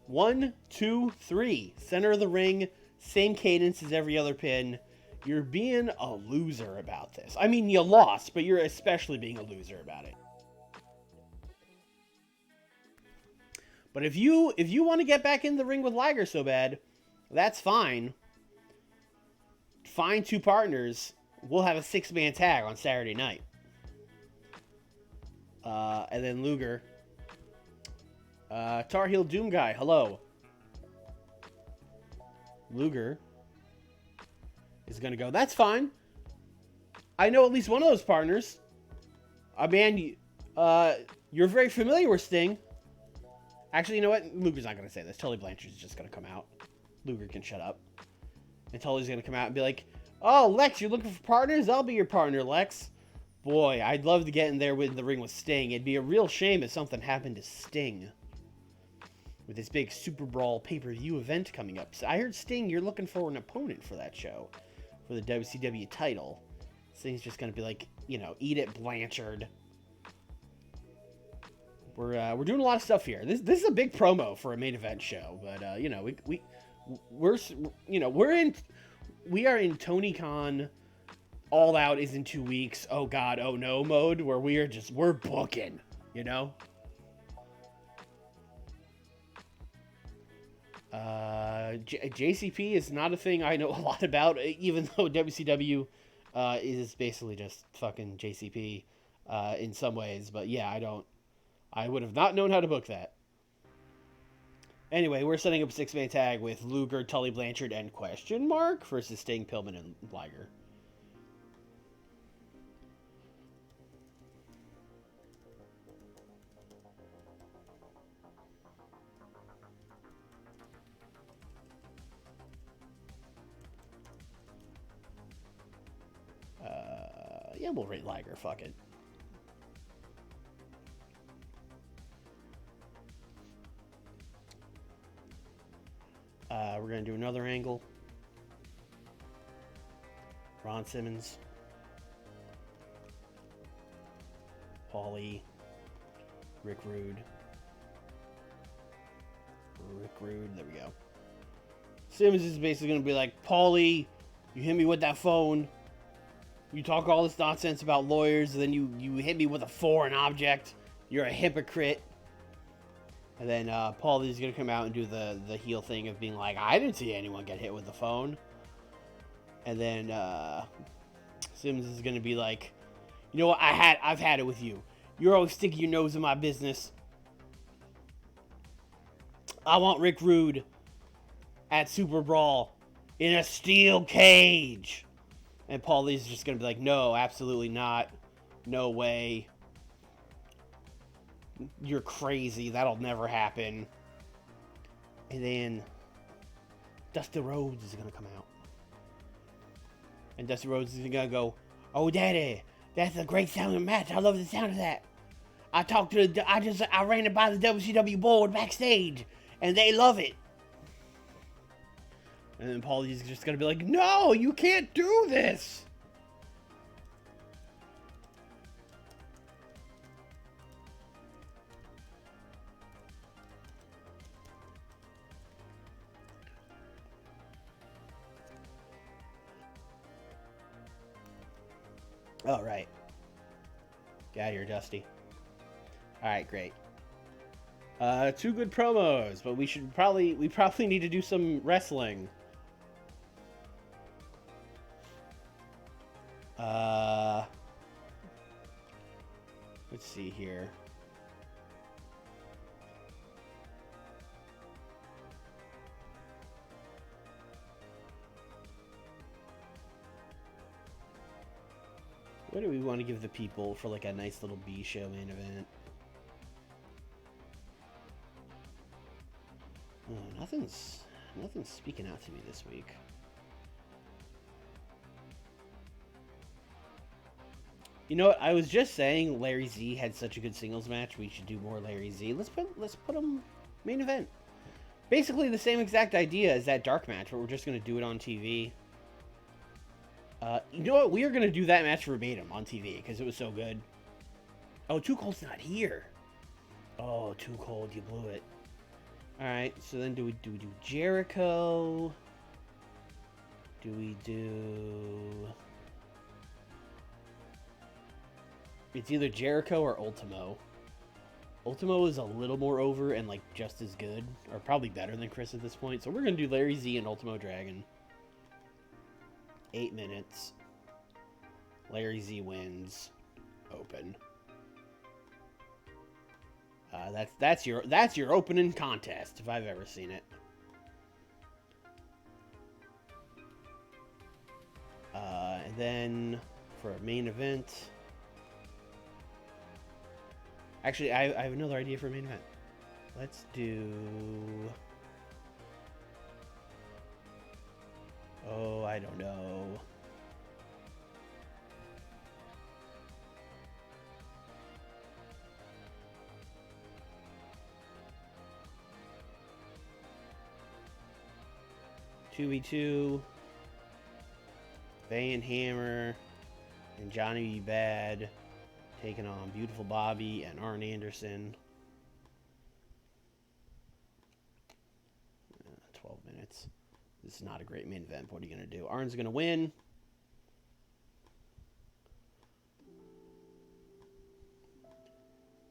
1, 2, 3. Center of the ring. Same cadence as every other pin. You're being a loser about this. I mean, you lost, but you're especially being a loser about it. But if you want to get back in the ring with Liger so bad, that's fine. Find 2 partners. We'll have a 6-man tag on Saturday night. And then Luger. Tar Heel Doom Guy, hello. Luger is going to go, that's fine. I know at least one of those partners. Man, you're very familiar with Sting. Actually, you know what? Luger's not going to say this. Tully Blanchard's just going to come out. Luger can shut up. And Tully's going to come out and be like, oh, Lex, you're looking for partners? I'll be your partner, Lex. Boy, I'd love to get in there with the ring with Sting. It'd be a real shame if something happened to Sting. With this big Superbrawl pay-per-view event coming up. So I heard, Sting, you're looking for an opponent for that show. For the WCW title. Sting's just going to be like, you know, eat it, Blanchard. We're doing a lot of stuff here. This is a big promo for a main event show. But, you know, we are in Tony Khan All Out is in 2 weeks. Oh God, oh no mode where we're booking, you know? JCP is not a thing I know a lot about, even though WCW is basically just fucking JCP in some ways. But yeah, I would have not known how to book that. Anyway, we're setting up a 6-man tag with Luger, Tully Blanchard, and Question Mark versus Sting, Pillman, and Liger. Yeah, we'll rate Liger. Fuck it. We're going to do another angle. Ron Simmons. Paulie. Rick Rude. There we go. Simmons is basically going to be like, Paulie, you hit me with that phone. You talk all this nonsense about lawyers, and then you hit me with a foreign object. You're a hypocrite. And then Paulie's going to come out and do the heel thing of being like, I didn't see anyone get hit with the phone. And then Simmons is going to be like, you know what, I've had it with you. You're always sticking your nose in my business. I want Rick Rude at Superbrawl in a steel cage. And Paulie's just going to be like, no, absolutely not. No way. You're crazy. That'll never happen. And then Dusty Rhodes is going to come out. And Dusty Rhodes is going to go, oh, Daddy, that's a great sounding match. I love the sound of that. I ran it by the WCW board backstage, and they love it. And then Paulie's just going to be like, no, you can't do this. All right. Get out of here, Dusty. All right, great. 2 good promos, but we probably need to do some wrestling. Let's see here. What do we want to give the people for like a nice little B show main event? Oh, nothing's speaking out to me this week. You know what? I was just saying Larry Z had such a good singles match. We should do more Larry Z. Let's put him main event. Basically the same exact idea as that dark match, but we're just going to do it on TV. You know what? We are going to do that match verbatim on TV because it was so good. Oh, Too Cold's not here. Oh, Too Cold, you blew it. Alright, so then do we do Jericho? Do we do... It's either Jericho or Ultimo. Ultimo is a little more over and like just as good, or probably better than Chris at this point. So we're going to do Larry Z and Ultimo Dragon. 8 minutes. Larry Z wins. Open. That's your opening contest if I've ever seen it. And then for a main event... Actually, I have another idea for a main event. Let's do... Oh, I don't know. Two v two. Van Hammer and Johnny B. Bad taking on Beautiful Bobby and Arn Anderson. 12 minutes. This is not a great main event. What are you going to do? Arn's going to win.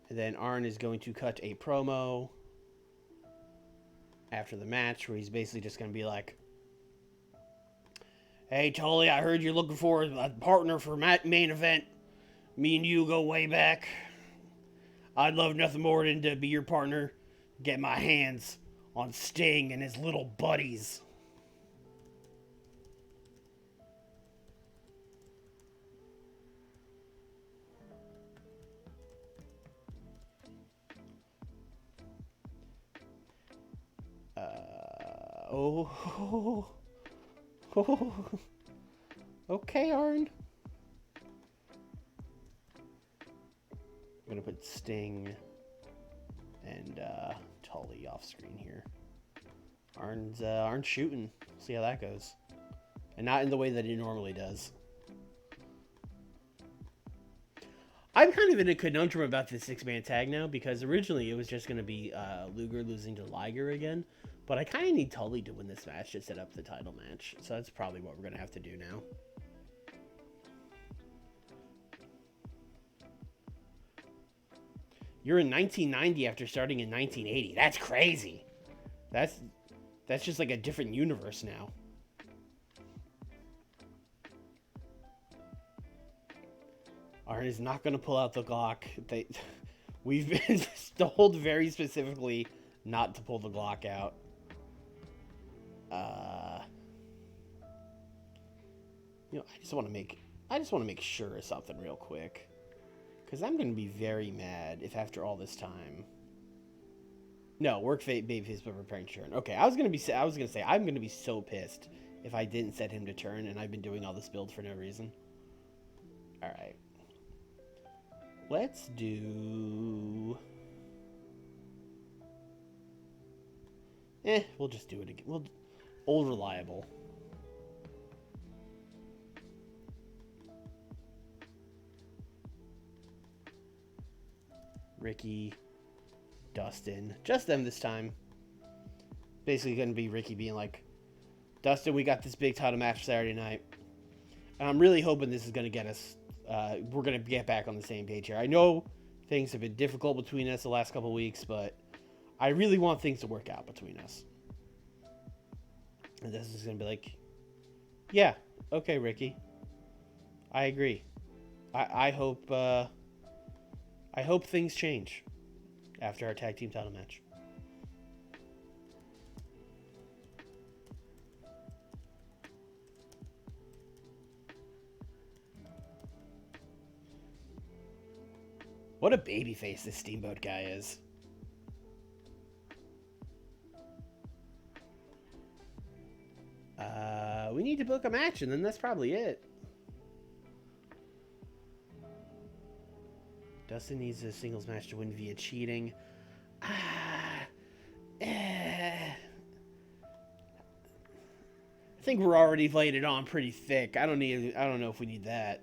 And then Arn is going to cut a promo after the match where he's basically just going to be like, "Hey, Tully, I heard you're looking for a partner for main event. Me and you go way back. I'd love nothing more than to be your partner. Get my hands on Sting and his little buddies." Oh. Okay, Arn. I'm gonna put Sting and Tully off screen here. Arn's shooting. See how that goes. And not in the way that he normally does. I'm kind of in a conundrum about this 6-man tag now, because originally it was just going to be Luger losing to Liger again. But I kind of need Tully to win this match to set up the title match. So that's probably what we're going to have to do now. You're in 1990 after starting in 1980. That's crazy. That's just like a different universe now. Arn is not going to pull out the Glock. We've been told very specifically not to pull the Glock out. I just want to make sure of something real quick, because I'm going to be very mad if after all this time. No, work babyface but preparing to turn. Okay, I was gonna say I'm gonna be so pissed if I didn't set him to turn and I've been doing all this build for no reason. All right. Let's do... we'll just do it again. Old Reliable. Ricky, Dustin. Just them this time. Basically going to be Ricky being like, "Dustin, we got this big title match Saturday night. And I'm really hoping this is going to get us... we're going to get back on the same page here. I know things have been difficult between us the last couple weeks, but I really want things to work out between us." And this is going to be like, "Yeah, okay, Ricky. I agree. I hope things change after our tag team title match." What a babyface this Steamboat guy is. We need to book a match, and then that's probably it. Dustin needs a singles match to win via cheating. I think we're already laying it on pretty thick. I don't know if we need that.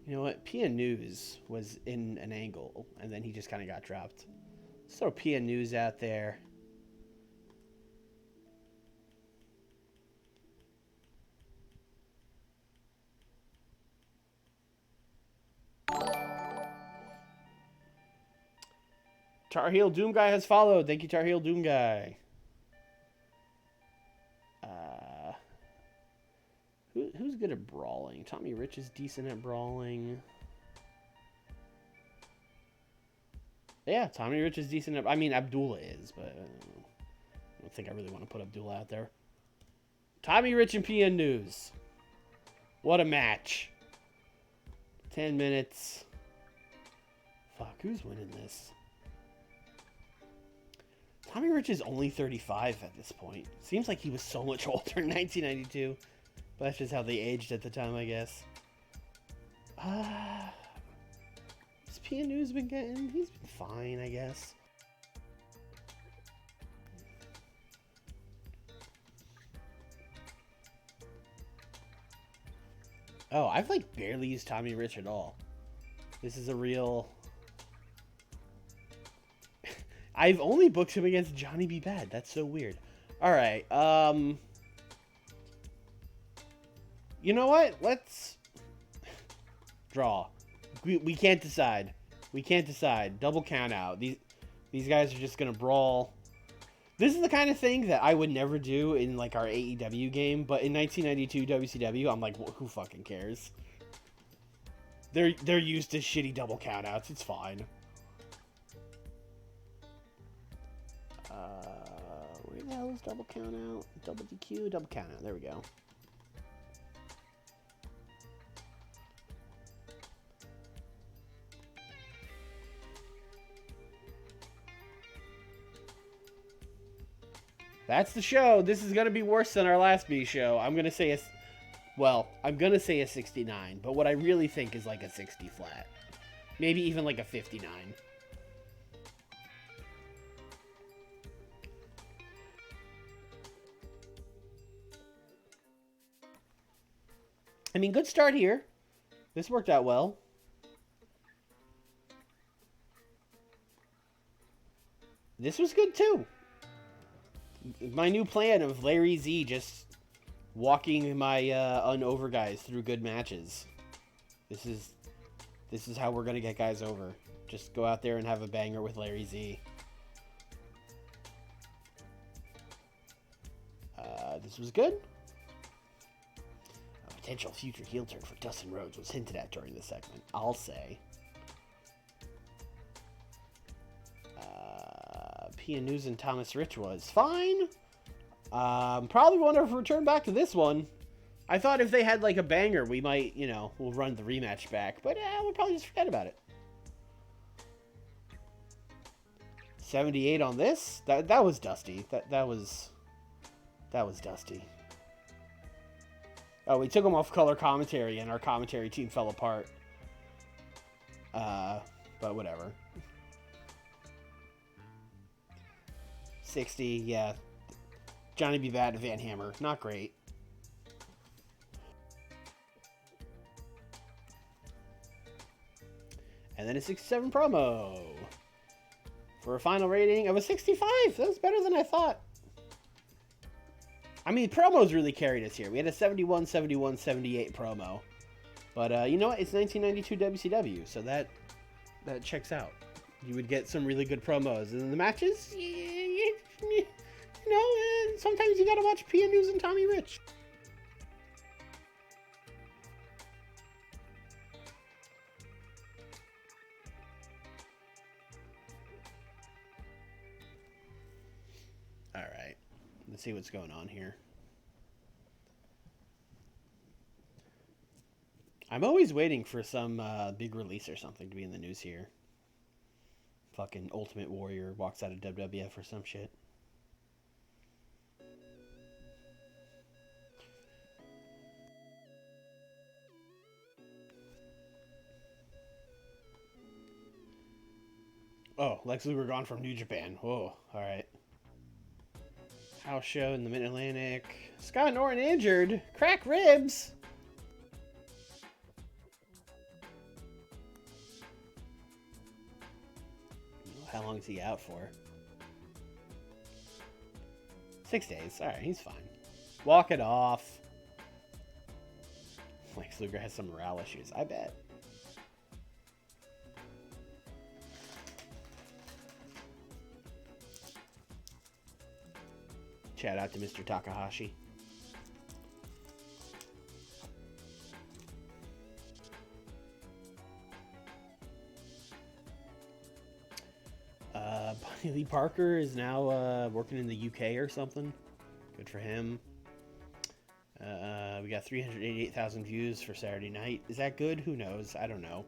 You know what? PN News was in an angle, and then he just kind of got dropped. Let's throw PN News out there. Tar Heel Doom Guy has followed. Thank you, Tar Heel Doom Guy. Who's good at brawling? Tommy Rich is decent at brawling. Yeah, Tommy Rich is decent at... I mean, Abdullah is, but I don't think I really want to put Abdullah out there. Tommy Rich and PN News. What a match. 10 minutes. Fuck, who's winning this? Tommy Rich is only 35 at this point. Seems like he was so much older in 1992. But that's just how they aged at the time, I guess. Has PN News been getting... He's been fine, I guess. Oh, I've like barely used Tommy Rich at all. This is a real... I've only booked him against Johnny B. Bad. That's so weird. Alright, you know what? Let's... Draw. We can't decide. We can't decide. Double count out. These guys are just gonna brawl. This is the kind of thing that I would never do in like our AEW game, but in 1992 WCW, I'm like, well, who fucking cares? They're used to shitty double countouts. It's fine. Where the hell is double count out? Double DQ, double count out. There we go. That's the show. This is going to be worse than our last B show. I'm going to say I'm going to say a 69, but what I really think is like a 60 flat. Maybe even like a 59. I mean, good start here. This worked out well. This was good too. My new plan of Larry Z just walking my unover guys through good matches. This is how we're gonna get guys over. Just go out there and have a banger with Larry Z. This was good. A potential future heel turn for Dustin Rhodes was hinted at during this segment, I'll say. PN News and Thomas Rich was fine. Probably want to return back to this one. I thought if they had like a banger, we might, we'll run the rematch back. But we'll probably just forget about it. 78 on this. That was dusty. That was dusty. Oh, we took him off color commentary, and our commentary team fell apart. But whatever. 60, yeah. Johnny B. Bad and Van Hammer. Not great. And then a 67 promo. For a final rating of a 65. That was better than I thought. I mean, promos really carried us here. We had a 71, 71, 78 promo. But you know what? It's 1992 WCW, so that checks out. You would get some really good promos. And the matches, and sometimes you gotta watch PN News and Tommy Rich. Alright, let's see what's going on here. I'm always waiting for some big release or something to be in the news here. Fucking Ultimate Warrior walks out of WWF or some shit. Oh, Lex Luger gone from New Japan. Whoa, alright. House show in the Mid-Atlantic. Scott Norton injured. Crack ribs. How long is he out for? 6 days. Alright, he's fine. Walk it off. Lex Luger has some morale issues, I bet. Shout out to Mr. Takahashi. Lee Parker is now working in the UK or something. Good for him. We got 388,000 views for Saturday night. Is that good? Who knows? I don't know.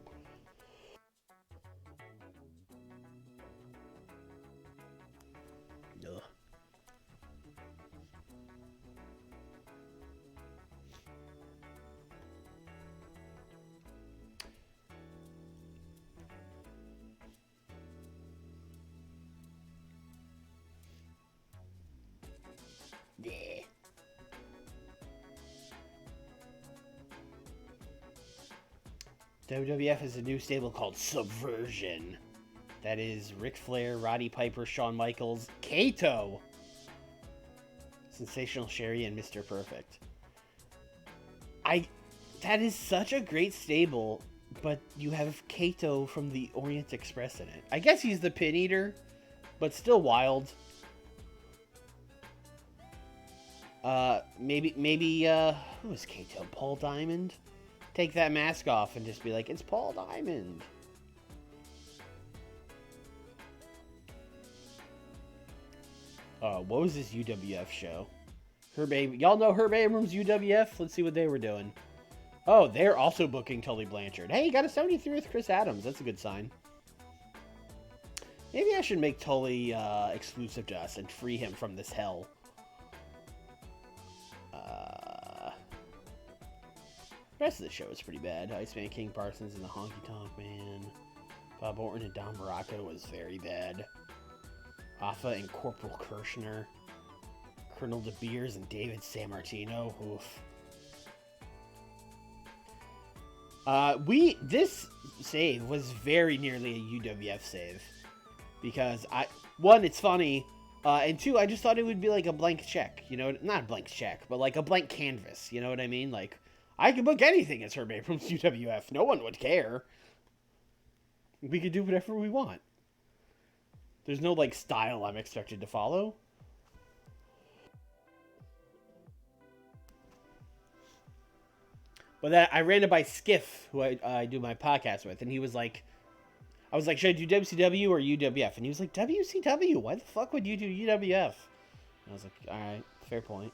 Ugh. Yeah. WWF has a new stable called Subversion. That is Ric Flair, Roddy Piper, Shawn Michaels, Kato, Sensational Sherry, and Mr. Perfect. That is such a great stable, but you have Kato from the Orient Express in it. I guess he's the pin eater, but still wild. Maybe, who is Kato? Paul Diamond? Take that mask off and just be like, it's Paul Diamond. What was this UWF show? Y'all know Herb Abrams, UWF? Let's see what they were doing. Oh, they're also booking Tully Blanchard. Hey, you got a 73 with Chris Adams. That's a good sign. Maybe I should make Tully exclusive to us and free him from this hell. The rest of the show is pretty bad. Iceman King Parsons and the Honky Tonk Man. Bob Orton and Don Baracco was very bad. Hoffa and Corporal Kirshner. Colonel De Beers and David Sammartino. Oof. This save was very nearly a UWF save. Because, one, it's funny. And two, I just thought it would be like a blank check. You know, not a blank check, but like a blank canvas. You know what I mean? Like, I could book anything as Herb Abrams UWF. No one would care. We could do whatever we want. There's no, like, style I'm expected to follow. But that I ran it by Skiff, who I do my podcast with, and he was like, I was like, should I do WCW or UWF? And he was like, WCW? Why the fuck would you do UWF? And I was like, alright, fair point.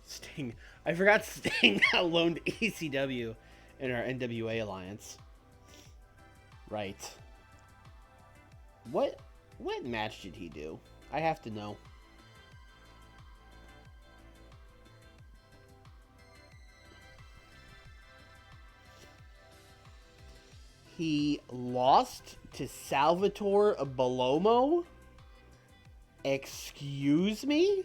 Sting. I forgot Sting got loaned to ECW in our NWA alliance. Right. What match did he do? I have to know. He lost to Salvatore Bellomo? Excuse me?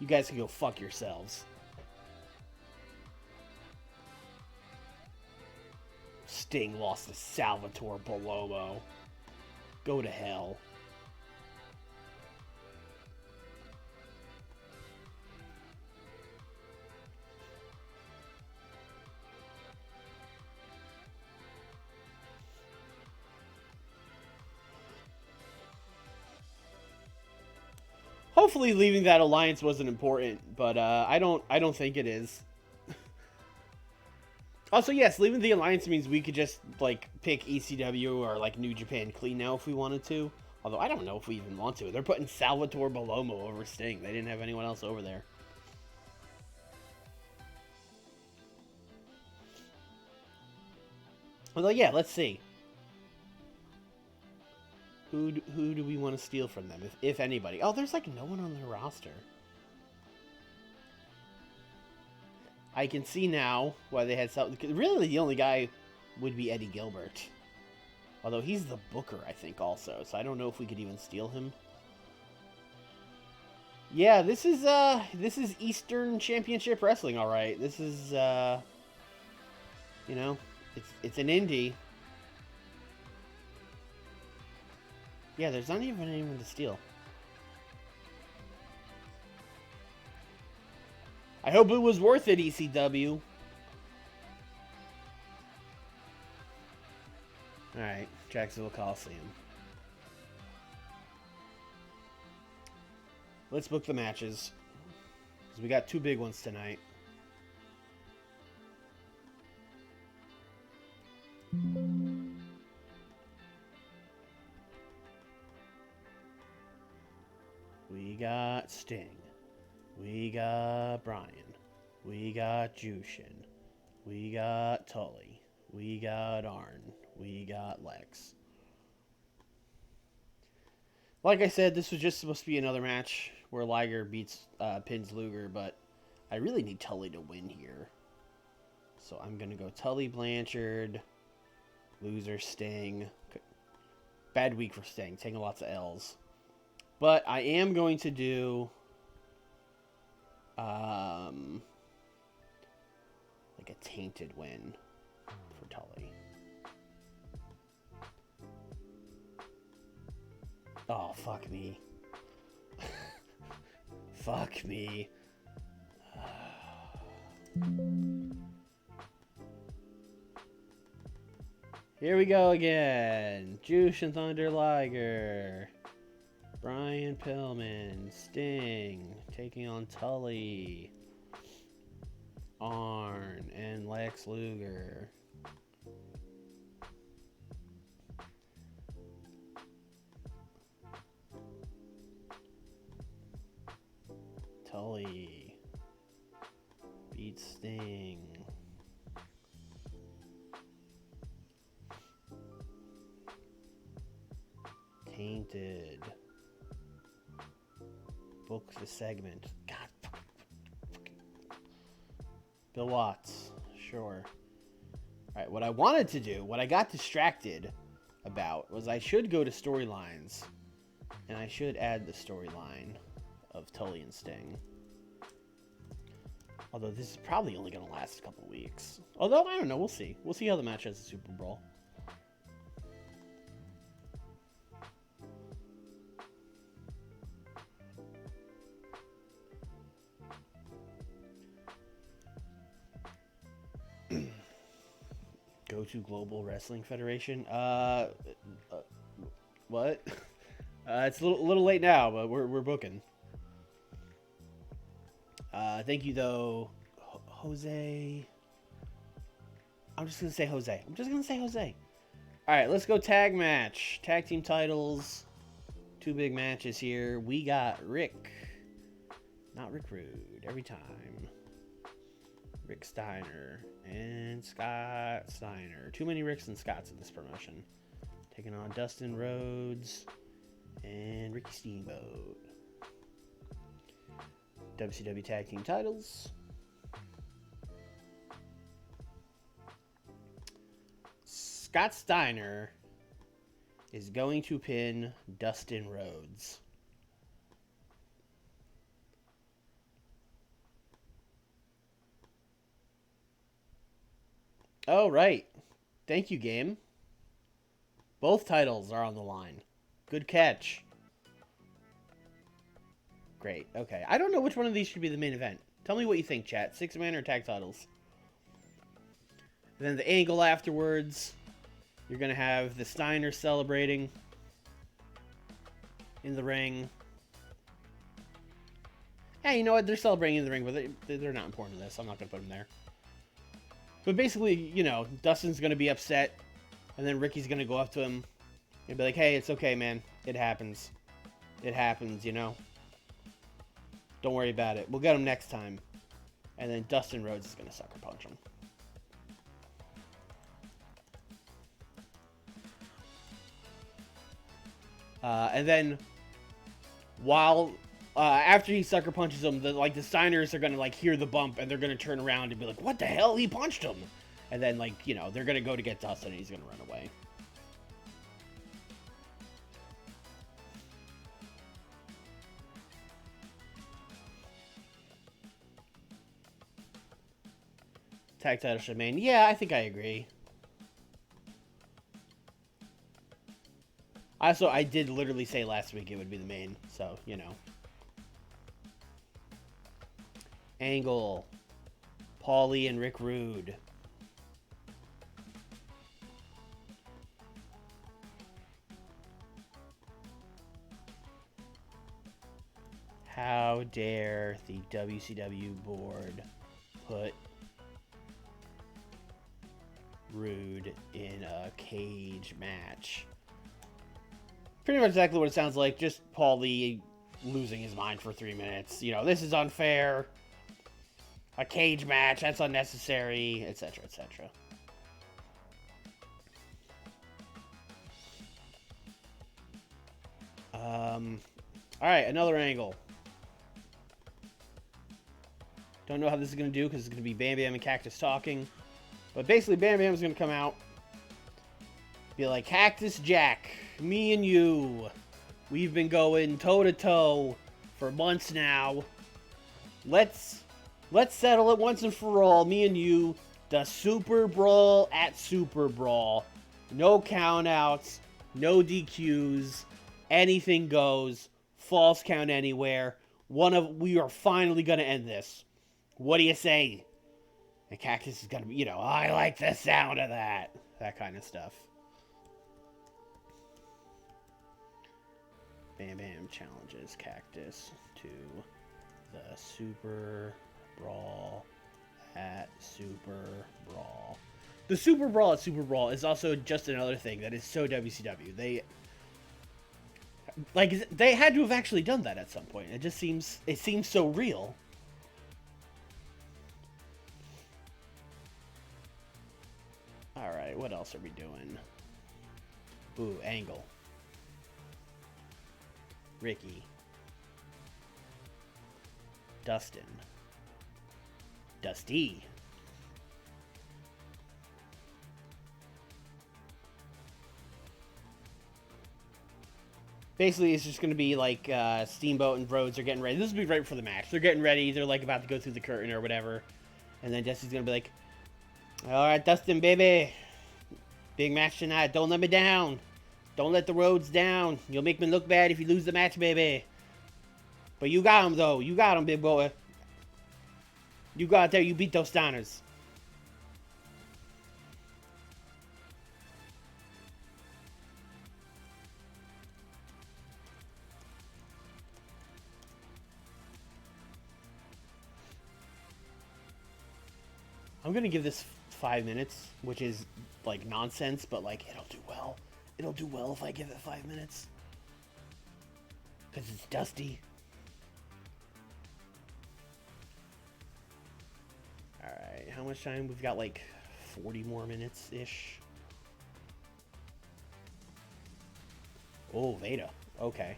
You guys can go fuck yourselves. Sting lost to Salvatore Bellomo. Go to hell. Hopefully leaving that alliance wasn't important, but I don't think it is. Also, yes, leaving the alliance means we could just, like, pick ECW or, like, New Japan Clean now if we wanted to. Although, I don't know if we even want to. They're putting Salvatore Bellomo over Sting. They didn't have anyone else over there. Although, yeah, let's see. Who do we want to steal from them, if anybody? Oh, there's, like, no one on their roster. I can see now why they had something. Really, the only guy would be Eddie Gilbert. Although he's the booker, I think, also. So I don't know if we could even steal him. Yeah, this is Eastern Championship Wrestling, all right. This is, you know, it's an indie. Yeah, there's not even anyone to steal. I hope it was worth it, ECW. Jacksonville Coliseum. Let's book the matches, because we got 2 big ones tonight. We got Sting. We got Bryan. We got Jushin. We got Tully. We got Arn. We got Lex. Like I said, this was just supposed to be another match where Liger pins Luger, but I really need Tully to win here. So I'm going to go Tully, Blanchard, loser, Sting. Bad week for Sting, taking lots of L's. But I am going to do like a tainted win for Tully. Oh, fuck me. Fuck me. Here we go again. Jushin Thunder Liger. Brian Pillman. Sting. Taking on Tully. Arn. And Lex Luger. Tully beats Sting. Tainted. Book the segment. God. Bill Watts. Sure. Alright, what I wanted to do, what I got distracted about, was I should go to storylines. And I should add the storyline of Tully and Sting. Although this is probably only going to last a couple weeks. Although, I don't know, we'll see. We'll see how the match has the Super Brawl. Go to Global Wrestling Federation? What? It's a little late now, but we're booking. Thank you, though, Jose. I'm just going to say Jose. All right, let's go tag match. Tag team titles. 2 big matches here. We got Rick. Not Rick Rude. Every time. Rick Steiner and Scott Steiner. Too many Ricks and Scotts in this promotion. Taking on Dustin Rhodes and Ricky Steamboat. WCW Tag Team titles. Scott Steiner is going to pin Dustin Rhodes. Oh, right. Thank you, game. Both titles are on the line. Good catch. Great. Okay. I don't know which one of these should be the main event. Tell me what you think, chat. 6-man or tag titles? And then the angle afterwards. You're going to have the Steiners celebrating in the ring. Hey, you know what? They're celebrating in the ring, but they're not important to this. I'm not going to put them there. But basically, you know, Dustin's going to be upset. And then Ricky's going to go up to him and be like, hey, it's okay, man. It happens. It happens, you know. Don't worry about it. We'll get him next time. And then Dustin Rhodes is going to sucker punch him. And then while after he sucker punches him, the Steiners are going to hear the bump and they're going to turn around and be like, what the hell? He punched him. And then they're going to go to get Dustin and he's going to run away. Tag title should main. Yeah, I think I agree. Also, I did literally say last week it would be the main, so, you know. Angle. Paulie and Rick Rude. How dare the WCW board put Rude in a cage match? Pretty much exactly what it sounds like. Just Paulie losing his mind for 3 minutes. You know, this is unfair. A cage match, that's unnecessary, etc., etc. Alright, another angle. Don't know how this is going to do because it's going to be Bam Bam and Cactus talking. But basically, Bam Bam is going to come out. Be like, Cactus Jack, me and you, we've been going toe-to-toe for months now. Let's settle it once and for all, me and you. The Super Brawl at Super Brawl. No countouts, no DQs, anything goes. False count anywhere. We are finally going to end this. What do you say? And Cactus is going to be, you know, I like the sound of that. That kind of stuff. Bam Bam challenges Cactus to the Super Brawl at Super Brawl. The Super Brawl at Super Brawl is also just another thing that is so WCW. They had to have actually done that at some point. It seems so real. Alright, what else are we doing? Ooh, Angle. Ricky. Dustin. Dusty. Basically, it's just going to be like Steamboat and Rhodes are getting ready. This will be right for the match. They're getting ready. They're like about to go through the curtain or whatever. And then Dusty's going to be like, alright, Dustin, baby. Big match tonight. Don't let me down. Don't let the Rhodes down. You'll make me look bad if you lose the match, baby. But you got him, though. You got him, big boy. You go out there. You beat those Steiners. I'm going to give this 5 minutes, which is, like, nonsense, but, like, it'll do well. It'll do well if I give it 5 minutes. Because it's Dusty. Alright, how much time? We've got, like, 40 more minutes-ish. Oh, Veda. Okay.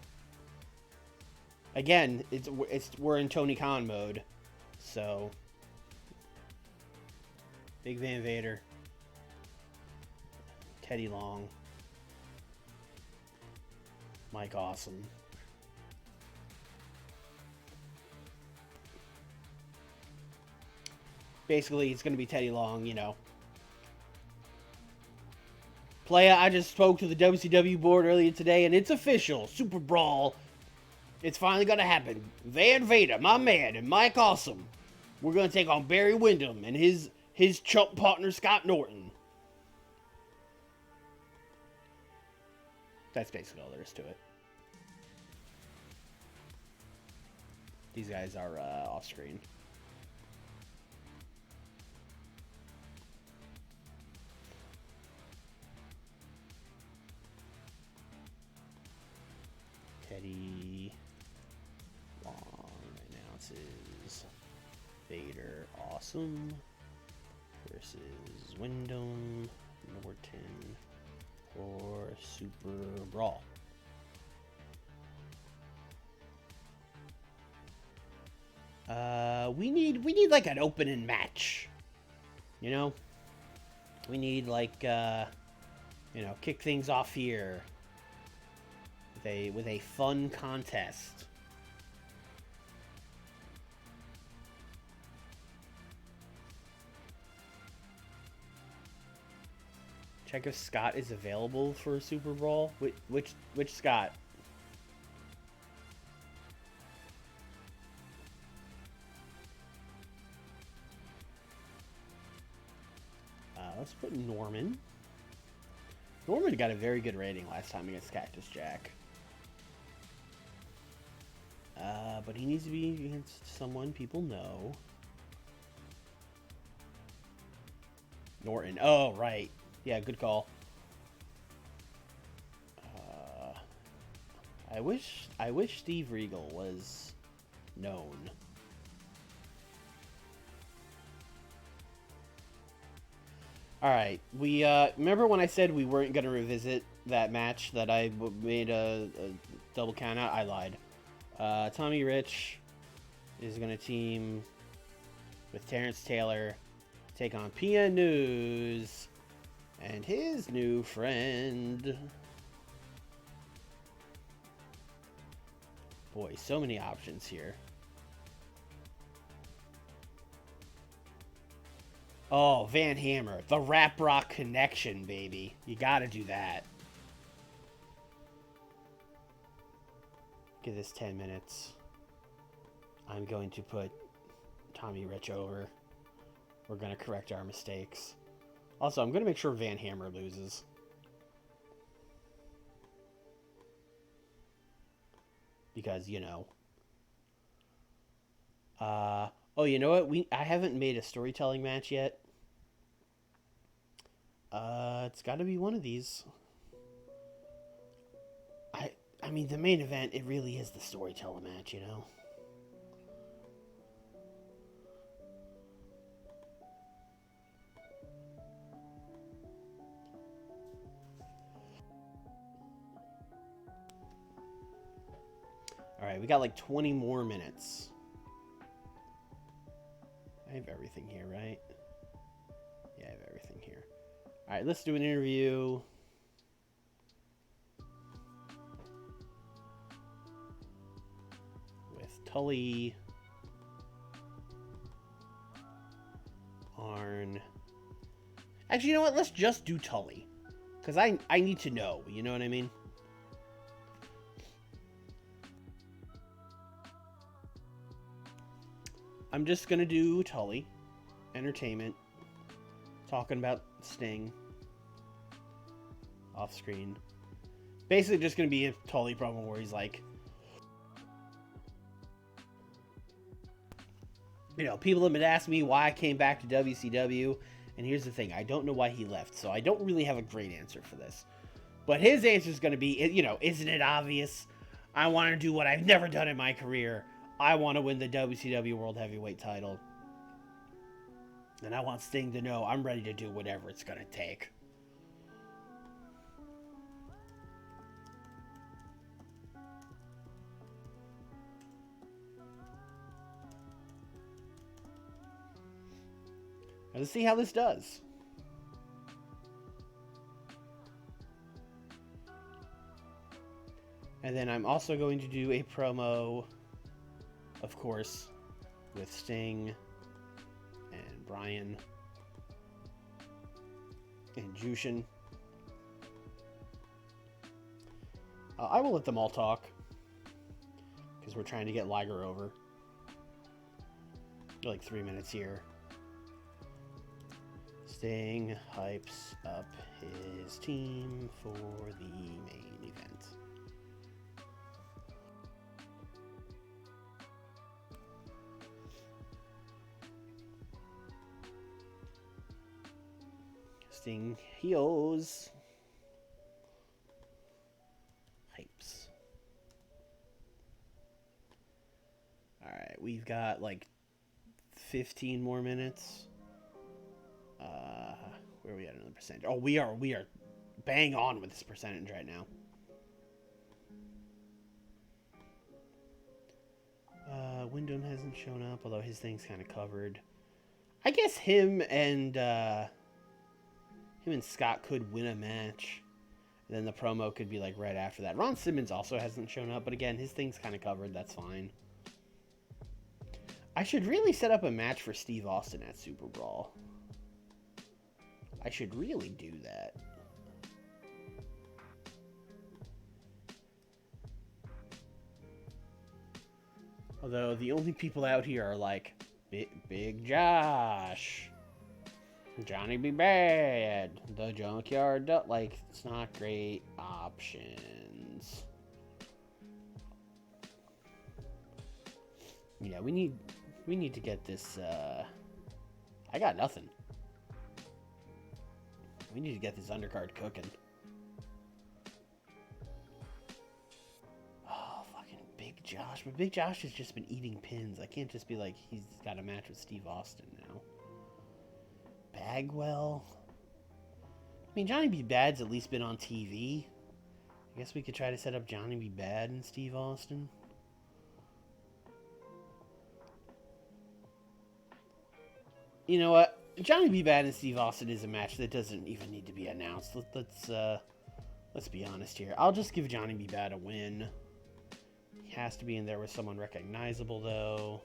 Again, we're in Tony Khan mode, so... Big Van Vader. Teddy Long. Mike Awesome. Basically, it's going to be Teddy Long, you know. Playa, I just spoke to the WCW board earlier today, and it's official. Super Brawl. It's finally going to happen. Van Vader, my man, and Mike Awesome. We're going to take on Barry Windham and his chump partner, Scott Norton. That's basically all there is to it. These guys are off screen. Teddy Long announces Vader Awesome versus Wyndham Norton for Super Brawl. We need like an opening match. You know? We need like you know, kick things off here with a fun contest. Check if Scott is available for a Super Brawl. Which Scott? Let's put Norman. Norman got a very good rating last time against Cactus Jack. But he needs to be against someone people know. Norton. Oh, right. Yeah, good call. I wish Steve Regal was known. All right, we remember when I said we weren't going to revisit that match that I made a double count out? I lied. Tommy Rich is going to team with Terrence Taylor, take on PN News and his new friend. Boy, so many options here. Oh, Van Hammer. The Rap Rock Connection, baby. You gotta do that. Give this 10 minutes. I'm going to put Tommy Rich over. We're going to correct our mistakes. Also, I'm going to make sure Van Hammer loses. Because, you know. Oh, you know what? I haven't made a storytelling match yet. It's got to be one of these. I mean, the main event, it really is the storytelling match, you know? Alright, we got like 20 more minutes. I have everything here, right? Yeah, I have everything here. Alright, let's do an interview. With Tully. Arn. Actually, you know what? Let's just do Tully. Because I need to know, you know what I mean? I'm just going to do Tully. Entertainment. Talking about Sting. Off screen. Basically just going to be a Tully promo where he's like, you know, people have been asking me why I came back to WCW. And here's the thing. I don't know why he left. So I don't really have a great answer for this. But his answer is going to be, you know, isn't it obvious? I want to do what I've never done in my career. I want to win the WCW World Heavyweight title. And I want Sting to know I'm ready to do whatever it's going to take. Let's see how this does. And then I'm also going to do a promo, of course, with Sting and Bryan and Jushin. I will let them all talk because we're trying to get Liger over. Like 3 minutes here. Sting hypes up his team for the main event. Sting heels. Hypes. Alright, we've got like 15 more minutes. Where are we at another percentage? Oh, we are bang on with this percentage right now. Wyndham hasn't shown up, although his thing's kind of covered. I guess him and Scott could win a match. And then the promo could be like right after that. Ron Simmons also hasn't shown up, but again, his thing's kind of covered. That's fine. I should really set up a match for Steve Austin at Superbrawl. I should really do that. Although the only people out here are like Big Josh, Johnny B. Bad, the Junkyard Dog. Like, it's not great options. Yeah, we need to get this. I got nothing. We need to get this undercard cooking. Oh, fucking Big Josh. But Big Josh has just been eating pins. I can't just be like, he's got a match with Steve Austin now. Bagwell. I mean, Johnny B. Bad's at least been on TV. I guess we could try to set up Johnny B. Bad and Steve Austin. You know what? Johnny B. Bad and Steve Austin is a match that doesn't even need to be announced. Let's be honest here. I'll just give Johnny B. Bad a win. He has to be in there with someone recognizable, though.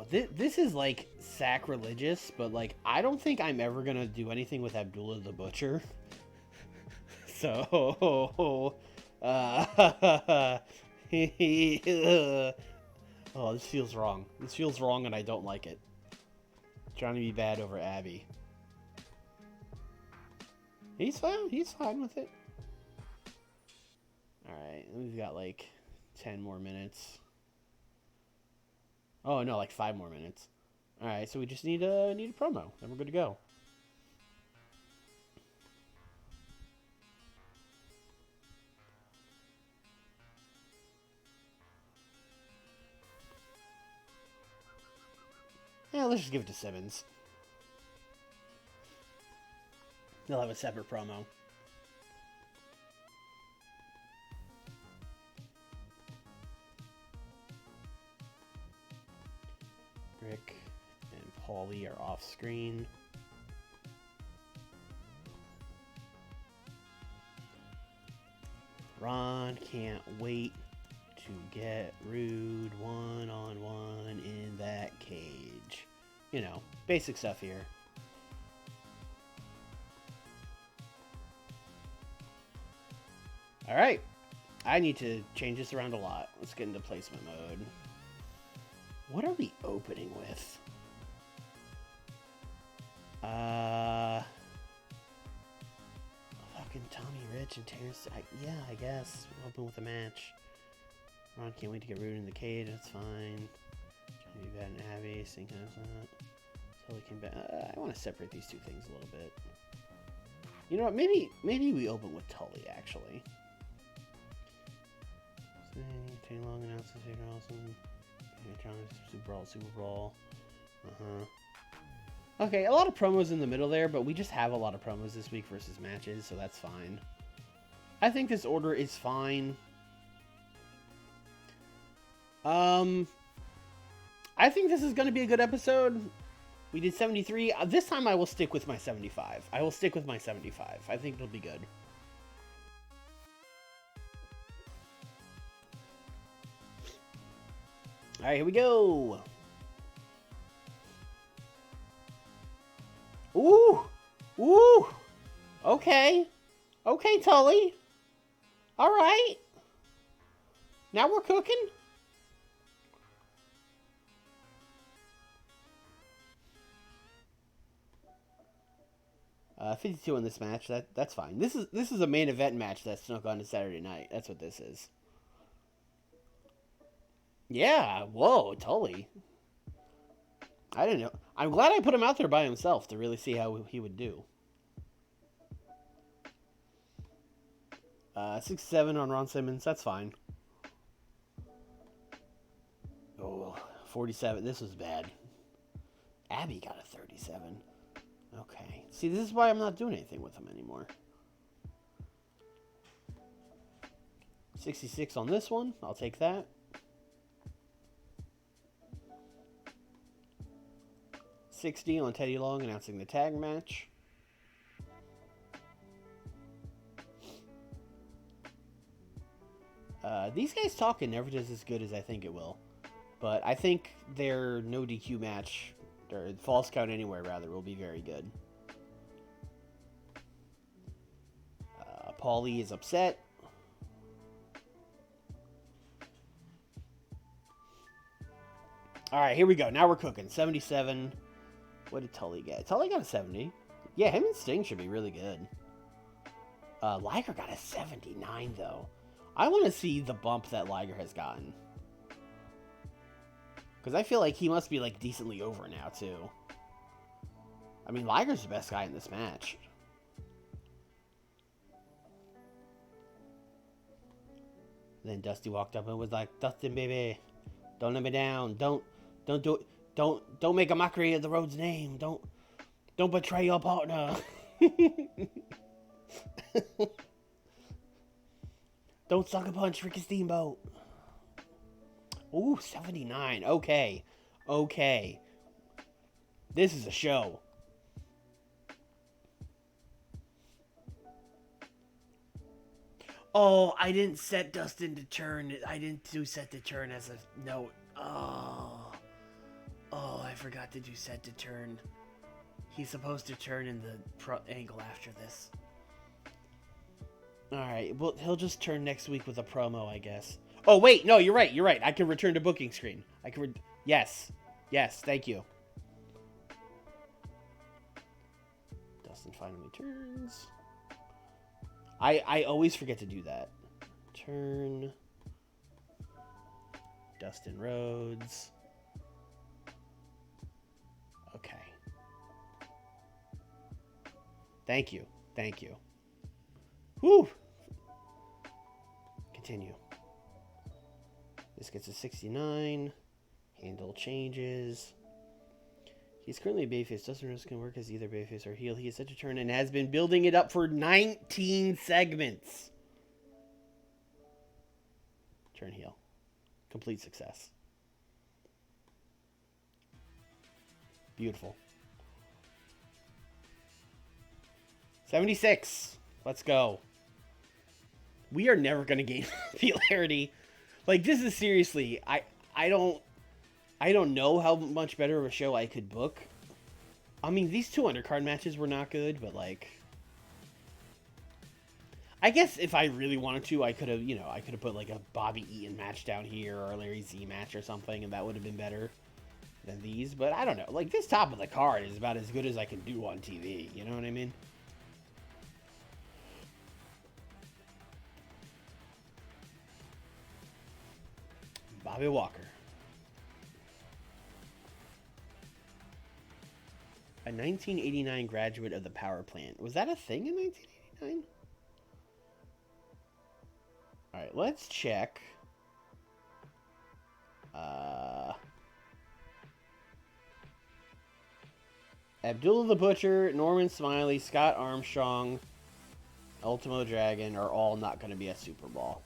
This is like sacrilegious, but like I don't think I'm ever gonna do anything with Abdullah the Butcher. So, oh, this feels wrong. This feels wrong, and I don't like it. Trying to be bad over Abby. He's fine. He's fine with it. All right, we've got like 10 more minutes. Oh no, like 5 more minutes. All right, so we just need a promo, and we're good to go. Yeah, let's just give it to Simmons. They'll have a separate promo. Rick and Paulie are off screen. Ron can't wait to get Rude one-on-one in that cage. You know, basic stuff here. Alright. I need to change this around a lot. Let's get into placement mode. What are we opening with? Fucking Tommy Rich and Terrence. Yeah, I guess. We'll open with a match. Ron can't wait to get Rude in the cage. That's fine. Johnny Bad and Abby. Sync has that. Totally came back. I want to separate these two things a little bit. You know what? Maybe we open with Tully, actually. Teddy Long announces Vader Awesome. Superbrawl. Okay, a lot of promos in the middle there, but we just have a lot of promos this week versus matches, so that's fine. I think this order is fine. I think this is going to be a good episode. We did 73. This time I will stick with my 75. I will stick with my 75. I think it'll be good. All right, here we go. Ooh. Ooh. Okay. Okay, Tully. All right. Now we're cooking. Uh, 52 in this match. That's fine. This is a main event match that snuck onto Saturday night. That's what this is. Yeah, whoa, Tully. I didn't know. I'm glad I put him out there by himself to really see how he would do. 6-7 on Ron Simmons. That's fine. Oh, 47. This was bad. Abby got a 37. Okay. See, this is why I'm not doing anything with him anymore. 66 on this one. I'll take that. 60 on Teddy Long announcing the tag match. These guys talking never does as good as I think it will. But I think their no DQ match, or false count anywhere rather, will be very good. Paulie is upset. Alright, here we go. Now we're cooking. 77. What did Tully get? Tully got a 70. Yeah, him and Sting should be really good. Liger got a 79, though. I want to see the bump that Liger has gotten. Because I feel like he must be, like, decently over now, too. I mean, Liger's the best guy in this match. Then Dusty walked up and was like, Dustin, baby, don't let me down. Don't do it. Don't make a mockery of the Rhodes name. Don't betray your partner. Don't sucker punch Ricky Steamboat. Ooh, 79. Okay. This is a show. Oh, I didn't set Dustin to turn. I didn't do set to turn as a note. Oh, I forgot to do set to turn. He's supposed to turn in the angle after this. Alright, well, he'll just turn next week with a promo, I guess. Oh, wait, no, you're right. I can return to booking screen. Yes, thank you. Dustin finally turns. I always forget to do that. Turn. Dustin Rhodes. Okay. Thank you. Whew. Continue. This gets a 69. Handle changes. He's currently a babyface. Dustin Rhodes can work as either babyface or heel. He is set to turn and has been building it up for 19 segments. Turn heel. Complete success. Beautiful. 76. Let's go. We are never going to gain popularity. Like, this is seriously, I don't know how much better of a show I could book. I mean, these 2 undercard matches were not good, but like, I guess if I really wanted to, I could have put like a Bobby Eaton match down here or a Larry Z match or something, and that would have been better than these. But I don't know. Like, this top of the card is about as good as I can do on TV. You know what I mean? Bobby Walker. A 1989 graduate of the power plant. Was that a thing in 1989? Alright, let's check. Abdullah the Butcher, Norman Smiley, Scott Armstrong, Ultimo Dragon are all not going to be at Superbrawl.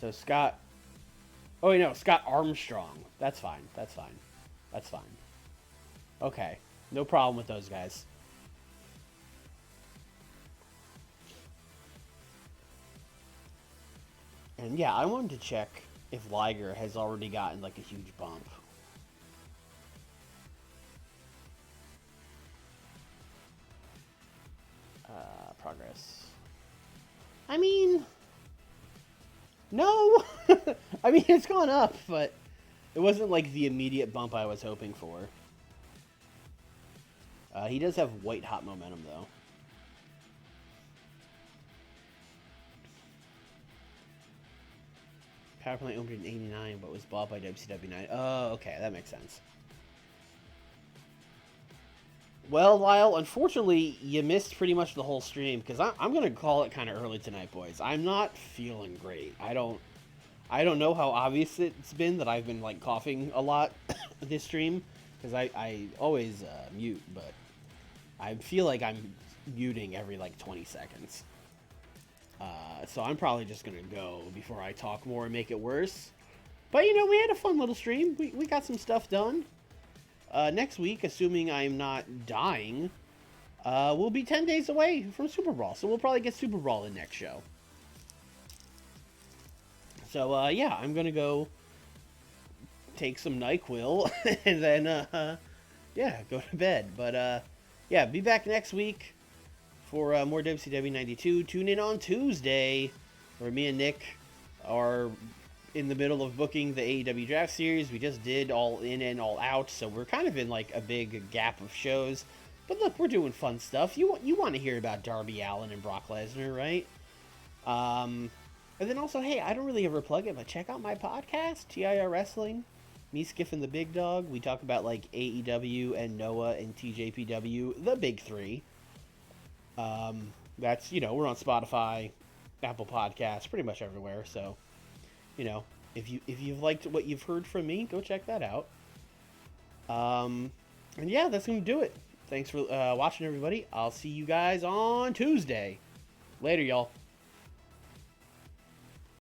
So Scott... Oh, wait, no, Scott Armstrong. That's fine. Okay. No problem with those guys. And yeah, I wanted to check if Liger has already gotten like a huge bump. Progress. I mean... No! I mean, it's gone up, but it wasn't like the immediate bump I was hoping for. He does have white hot momentum, though. Power Plant opened in 89, but was bought by WCW 9. Oh, okay, that makes sense. Well, Lyle, unfortunately, you missed pretty much the whole stream, because I'm going to call it kind of early tonight, boys. I'm not feeling great. I don't know how obvious it's been that I've been, like, coughing a lot this stream, because I always mute, but I feel like I'm muting every, like, 20 seconds. So I'm probably just going to go before I talk more and make it worse. But, you know, we had a fun little stream. We got some stuff done. Next week, assuming I'm not dying, we'll be 10 days away from Superbrawl. So we'll probably get Superbrawl in next show. So, yeah, I'm going to go take some NyQuil and then, yeah, go to bed. But, yeah, be back next week for more WCW 92. Tune in on Tuesday where me and Nick are in the middle of booking the AEW Draft Series. We just did All In and All Out, so we're kind of in like a big gap of shows. But look, we're doing fun stuff. You want to hear about Darby Allin and Brock Lesnar, right? And then also, hey, I don't really ever plug it, but check out my podcast, TIR Wrestling. Me, Skiff, and the Big Dog. We talk about like AEW and Noah and TJPW, the big three. That's, we're on Spotify, Apple Podcasts, pretty much everywhere. So, if you've liked what you've heard from me, go check that out. And yeah, that's gonna do it. Thanks for watching, everybody. I'll see you guys on Tuesday. Later, y'all.